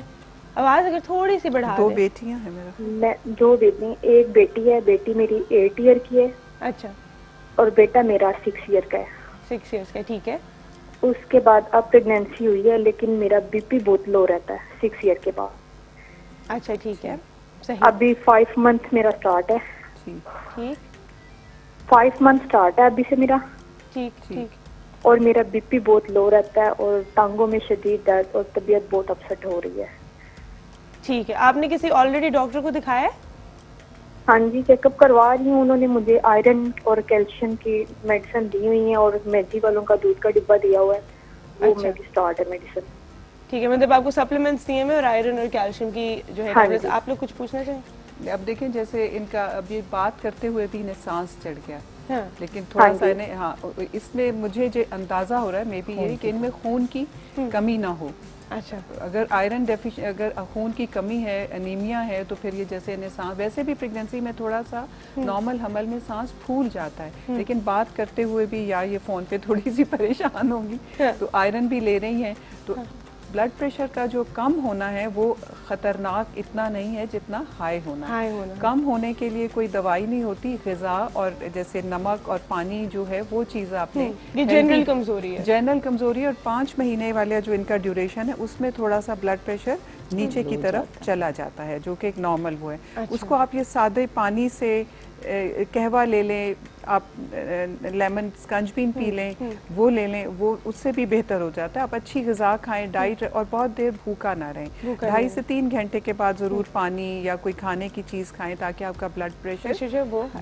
آواز اگر تھوڑی سی بڑھا دیں. 2 بیٹیاں ہیں میرا. میں 2 بیٹی, ایک بیٹی ہے, بیٹی میری 8 ایئر کی ہے. اچھا. اور بیٹا میرا 6 ایئر کا ہے. 6 ایئرس کا, ٹھیک ہے. اس کے بعد اب پریگنینسی ہوئی ہے لیکن میرا بی پی بہت لو رہتا ہے 6 ایئر کے بعد. اچھا ٹھیک ہے, صحیح. ابھی 5 منتھ میرا سٹارٹ ہے. ٹھیک 5 منتھ سٹارٹ ہے ابھی سے میرا. ٹھیک ٹھیک. اور میرا بی پی بہت لو رہتا ہے اور ٹانگوں میں شدید درد اور طبیعت بہت اپسٹ ہو رہی ہے. ٹھیک ہے, آپ نے کسی آلریڈی ڈاکٹر کو دکھایا ہے؟ ہاں جی, چیک اپ کروا رہی ہوں. انہوں نے مجھے آئرن اور کیلشیم کی میڈیسن دی ہوئی ہیں اور میجی والوں کا دودھ کا ڈبہ دیا ہوا ہے, وہ میری اسٹارٹ ہے میڈیسن. ٹھیک ہے, مطلب آپ کو سپلیمنٹس دیے ہیں اور آئرن اور کیلشیم کی جو ہے ٹیبلٹس. آپ لوگ کچھ پوچھنا چاہیں؟ اب دیکھیں جیسے ان کا اب یہ بات کرتے ہوئے بھی انہیں سانس چڑھ گیا, لیکن تھوڑا سا انہیں اس میں مجھے جو اندازہ ہو رہا ہے مے بی یہ کہ ان میں خون کی کمی نہ ہو. اچھا, اگر آئرن اگر خون کی کمی ہے, انیمیا ہے, تو پھر یہ جیسے انہیں سانس, ویسے بھی پریگنینسی میں تھوڑا سا نارمل حمل میں سانس پھول جاتا ہے, لیکن بات کرتے ہوئے بھی یا یہ فون پہ تھوڑی سی پریشان ہوں گی, تو آئرن بھی لے رہی ہیں. تو بلڈ پریشر کا جو کم ہونا ہے وہ خطرناک اتنا نہیں ہے جتنا ہائی ہونا ہے. کم ہونے کے لیے کوئی دوائی نہیں ہوتی, غذا اور جیسے نمک اور پانی جو ہے وہ چیز آپ نے, یہ جنرل کمزوری ہے. جنرل کمزوری, اور 5 مہینے والا جو ان کا ڈیوریشن ہے اس میں تھوڑا سا بلیڈ پریشر نیچے کی طرف چلا جاتا ہے, جو کہ ایک نارمل وہ ہے. اس کو آپ یہ سادے پانی سے قہوہ لے لیں, آپ لیمن اسکنجبین پی لیں, وہ لے لیں, وہ اس سے بھی بہتر ہو جاتا ہے. آپ اچھی غذا کھائیں, ڈائٹ, اور بہت دیر بھوکا نہ رہیں. 2.5 سے 3 گھنٹے کے بعد ضرور پانی یا کوئی کھانے کی چیز کھائیں تاکہ آپ کا بلڈ پریشر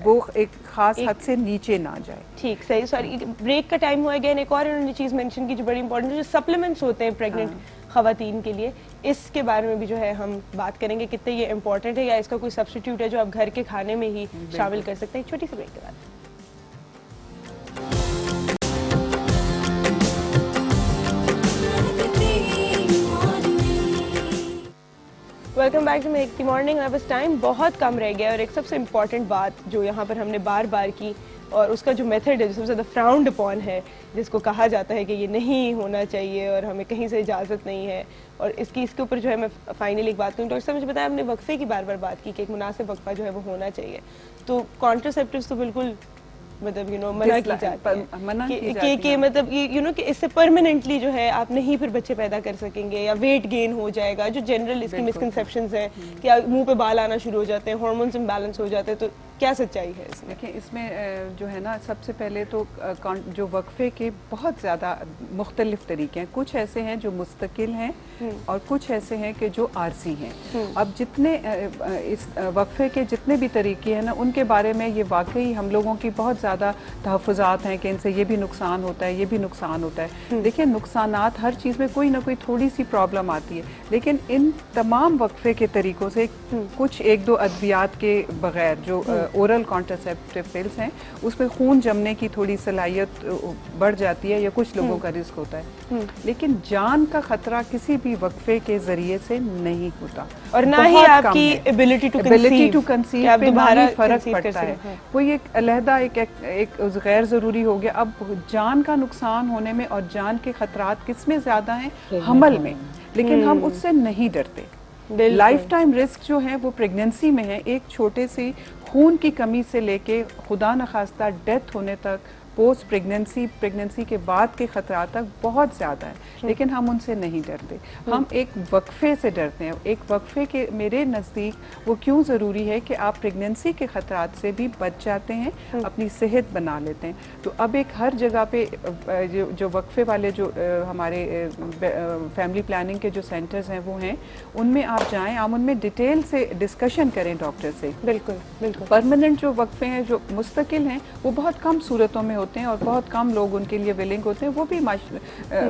وہ ایک خاص حد سے نیچے نہ جائے. ٹھیک, صحیح. سوری, بریک کا ٹائم ہوا گیا. ایک اور انہوں نے چیز مینشن کی جو بڑی امپورٹنٹ, جو سپلیمنٹس ہوتے ہیں پریگننٹ خواتین کے لیے, اس کے بارے میں بھی جو ہے ہم بات کریں گے کتنے یہ امپورٹنٹ ہے, یا اس کا کوئی سبسٹیٹیوٹ ہے جو آپ گھر کے کھانے میں ہی شامل کر سکتے ہیں. چھوٹی سی بریک کے بعد. Welcome back to Mehakti morning. اب اس ٹائم بہت کم رہ گیا, اور ایک سب سے امپورٹنٹ بات جو یہاں پر ہم نے بار بار کی, اور اس کا جو میتھڈ ہے جو سب سے زیادہ فراؤنڈ اپون ہے, جس کو کہا جاتا ہے کہ یہ نہیں ہونا چاہیے اور ہمیں کہیں سے اجازت نہیں ہے, اور اس کے اوپر جو ہے میں فائنلی ایک بات کروں. ڈاکٹر صاحب مجھے بتایا, آپ نے وقفے کی بار بار بات کی کہ ایک مناسب وقفہ جو ہے وہ ہونا چاہیے. تو کانٹراسیپٹیوز تو بالکل مطلب منع کی جاتی ہے کہ مطلب کہ اس سے پرماننٹلی جو ہے آپ نہیں پھر بچے پیدا کر سکیں گے, یا ویٹ گین ہو جائے گا, جو جنرل اس کی مسکنسیپشنز ہیں کہ منہ پہ بال آنا شروع ہو جاتے ہیں, ہارمونز امبیلنس ہو جاتے ہیں. تو کیا سچائی ہے اس میں؟ دیکھیں, اس میں جو ہے نا, سب سے پہلے تو جو وقفے کے بہت زیادہ مختلف طریقے ہیں. کچھ ایسے ہیں جو مستقل ہیں اور کچھ ایسے ہیں کہ جو عارضی ہیں. اب جتنے اس وقفے کے جتنے بھی طریقے ہیں نا, ان کے بارے میں یہ واقعی ہم لوگوں کی بہت زیادہ تحفظات ہیں کہ ان سے یہ بھی نقصان ہوتا ہے, یہ بھی نقصان ہوتا ہے. دیکھیں, نقصانات ہر چیز میں کوئی نہ کوئی تھوڑی سی پرابلم آتی ہے, لیکن ان تمام وقفے کے طریقوں سے کچھ 1-2 ادویات کے بغیر جو اورل کانٹراسیپٹیو پلز ہیں, اس میں خون جمنے کی تھوڑی صلاحیت بڑھ جاتی ہے, یا کچھ لوگوں کا رسک ہوتا ہے, لیکن جان کا خطرہ کسی بھی وقفے کے ذریعے سے نہیں ہوتا, اور نہ ہی آپ کی ایبلٹی ٹو کنسیو پہ نہ فرق پڑتا ہے. کوئی ایک علیحدہ ایک غیر ضروری ہو گیا. اب جان کا نقصان ہونے میں اور جان کے خطرات کس میں زیادہ ہیں؟ حمل میں. لیکن ہم اس سے نہیں ڈرتے. لائف ٹائم رسک جو ہے وہ پریگننسی میں ہے. ایک چھوٹے سی خون کی کمی سے لے کے خدا نخواستہ ڈیتھ ہونے تک, پوسٹ پریگننسی کے بعد کے خطرات تک بہت زیادہ ہیں, لیکن ہم ان سے نہیں ڈرتے. ہم ایک وقفے سے ڈرتے ہیں. ایک وقفے کے میرے نزدیک وہ کیوں ضروری ہے کہ آپ پریگننسی کے خطرات سے بھی بچ جاتے ہیں, اپنی صحت بنا لیتے ہیں. تو اب ایک ہر جگہ پہ جو وقفے والے جو ہمارے فیملی پلاننگ کے جو سینٹرز ہیں وہ ہیں, ان میں آپ جائیں, آپ ان میں ڈیٹیل سے ڈسکشن کریں ڈاکٹر سے. بالکل. پرماننٹ جو وقفے ہیں جو مستقل ہیں وہ بہت کم صورتوں میں ہوتے ہیں, اور بہت کم لوگ ان کے لیے ولنگ ہوتے ہیں. وہ بھی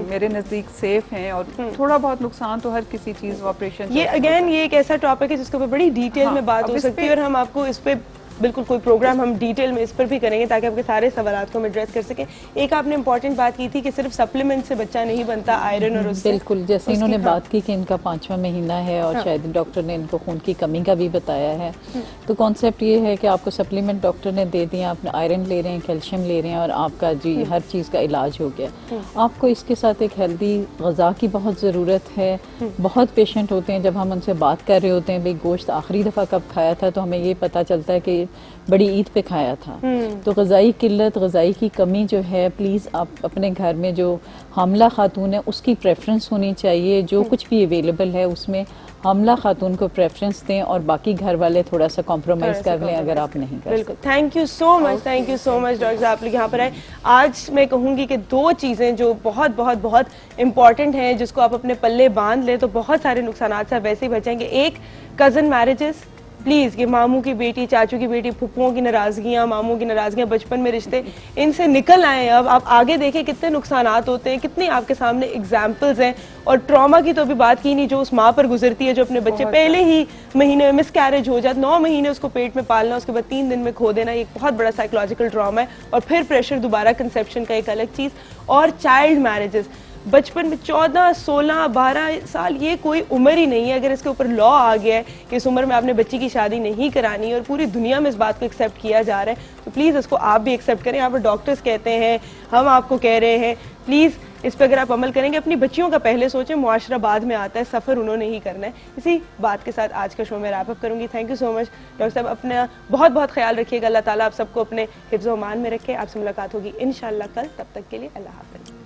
میرے نزدیک سیف ہیں, اور تھوڑا بہت نقصان تو ہر کسی چیز آپریشن. یہ اگین یہ ایک ایسا ٹاپک ہے جس کے اوپر بڑی ڈیٹیل میں بات ہو سکتی ہے, اور ہم آپ کو اس پہ بالکل کوئی پروگرام ہم ڈیٹیل میں اس پر بھی کریں گے تاکہ آپ کے سارے سوالات کو ہم ایڈریس کر سکیں. ایک آپ نے امپورٹنٹ بات کی تھی کہ صرف سپلیمنٹ سے بچہ نہیں بنتا, آئرن اور اس سے. بالکل, جیسے انہوں نے بات کی کہ ان کا 5واں مہینہ ہے, اور شاید ڈاکٹر نے ان کو خون کی کمی کا بھی بتایا ہے. تو کانسیپٹ یہ ہے کہ آپ کو سپلیمنٹ ڈاکٹر نے دے دیا, آپ آئرن لے رہے ہیں, کیلشیم لے رہے ہیں, اور آپ کا جی ہر چیز کا علاج ہو گیا. آپ کو اس کے ساتھ ایک ہیلدی غذا کی بہت ضرورت ہے. بہت پیشنٹ ہوتے ہیں جب ہم ان سے بات کر رہے ہوتے ہیں بھئی گوشت آخری دفعہ کب کھایا تھا, تو ہمیں یہ پتہ چلتا ہے کہ بڑی عید پہ کھایا تھا. تو غذائی قلت, غذائی کی کمی جو ہے, پلیز آپ اپنے گھر میں جو حاملہ خاتون ہے اس کی پریفرنس ہونی چاہیے, جو کچھ بھی اویلیبل ہے اس میں حاملہ خاتون کو پریفرنس دیں, اور باقی گھر والے تھوڑا سا کمپرومائز کر لیں اگر آپ نہیں کر. بالکل, thank you so much, thank you so much doctor صاحب, آپ لوگ یہاں پر آئے. آج میں کہوں گی کہ 2 چیزیں جو بہت بہت بہت امپورٹنٹ ہیں, جس کو آپ اپنے پلے باندھ لیں تو بہت سارے نقصانات سے ویسے ہی بچیں گے. ایک, کزن میرجز, پلیز یہ ماموں کی بیٹی, چاچو کی بیٹی, پھپھوؤں کی ناراضگیاں, ماموں کی ناراضگیاں, بچپن میں رشتے, ان سے نکل آئیں. اب آپ آگے دیکھیں کتنے نقصانات ہوتے ہیں, کتنی آپ کے سامنے ایگزامپلز ہیں. اور ٹراما کی تو بھی بات کی نہیں جو اس ماں پر گزرتی ہے, جو اپنے بچے پہلے ہی مہینے میں مس کیریج ہو جاتا, 9 مہینے اس کو پیٹ میں پالنا, اس کے بعد 3 دن میں کھو دینا, یہ ایک بہت بڑا سائیکولوجیکل ٹراما ہے. اور پھر پریشر دوبارہ کنسیپشن کا ایک الگ چیز. اور چائلڈ میرجز, بچپن میں 14, 16, 12 سال, یہ کوئی عمر ہی نہیں ہے. اگر اس کے اوپر لا آ گیا ہے کہ اس عمر میں آپ نے بچی کی شادی نہیں کرانی, اور پوری دنیا میں اس بات کو ایکسیپٹ کیا جا رہا ہے, تو پلیز اس کو آپ بھی ایکسیپٹ کریں. یہاں پر ڈاکٹرز کہتے ہیں, ہم آپ کو کہہ رہے ہیں, پلیز اس پہ اگر آپ عمل کریں گے, اپنی بچیوں کا پہلے سوچیں, معاشرہ بعد میں آتا ہے, سفر انہوں نے ہی کرنا ہے. اسی بات کے ساتھ آج کا شو میں ریپ اپ کروں گی. Thank you so much doctor صاحب, اپنا بہت بہت خیال رکھیے گا. اللہ تعالیٰ آپ سب کو اپنے حفظ و امان میں رکھے. آپ سے ملاقات ہوگی انشاءاللہ کل, تب تک کے لیے اللہ حافظ.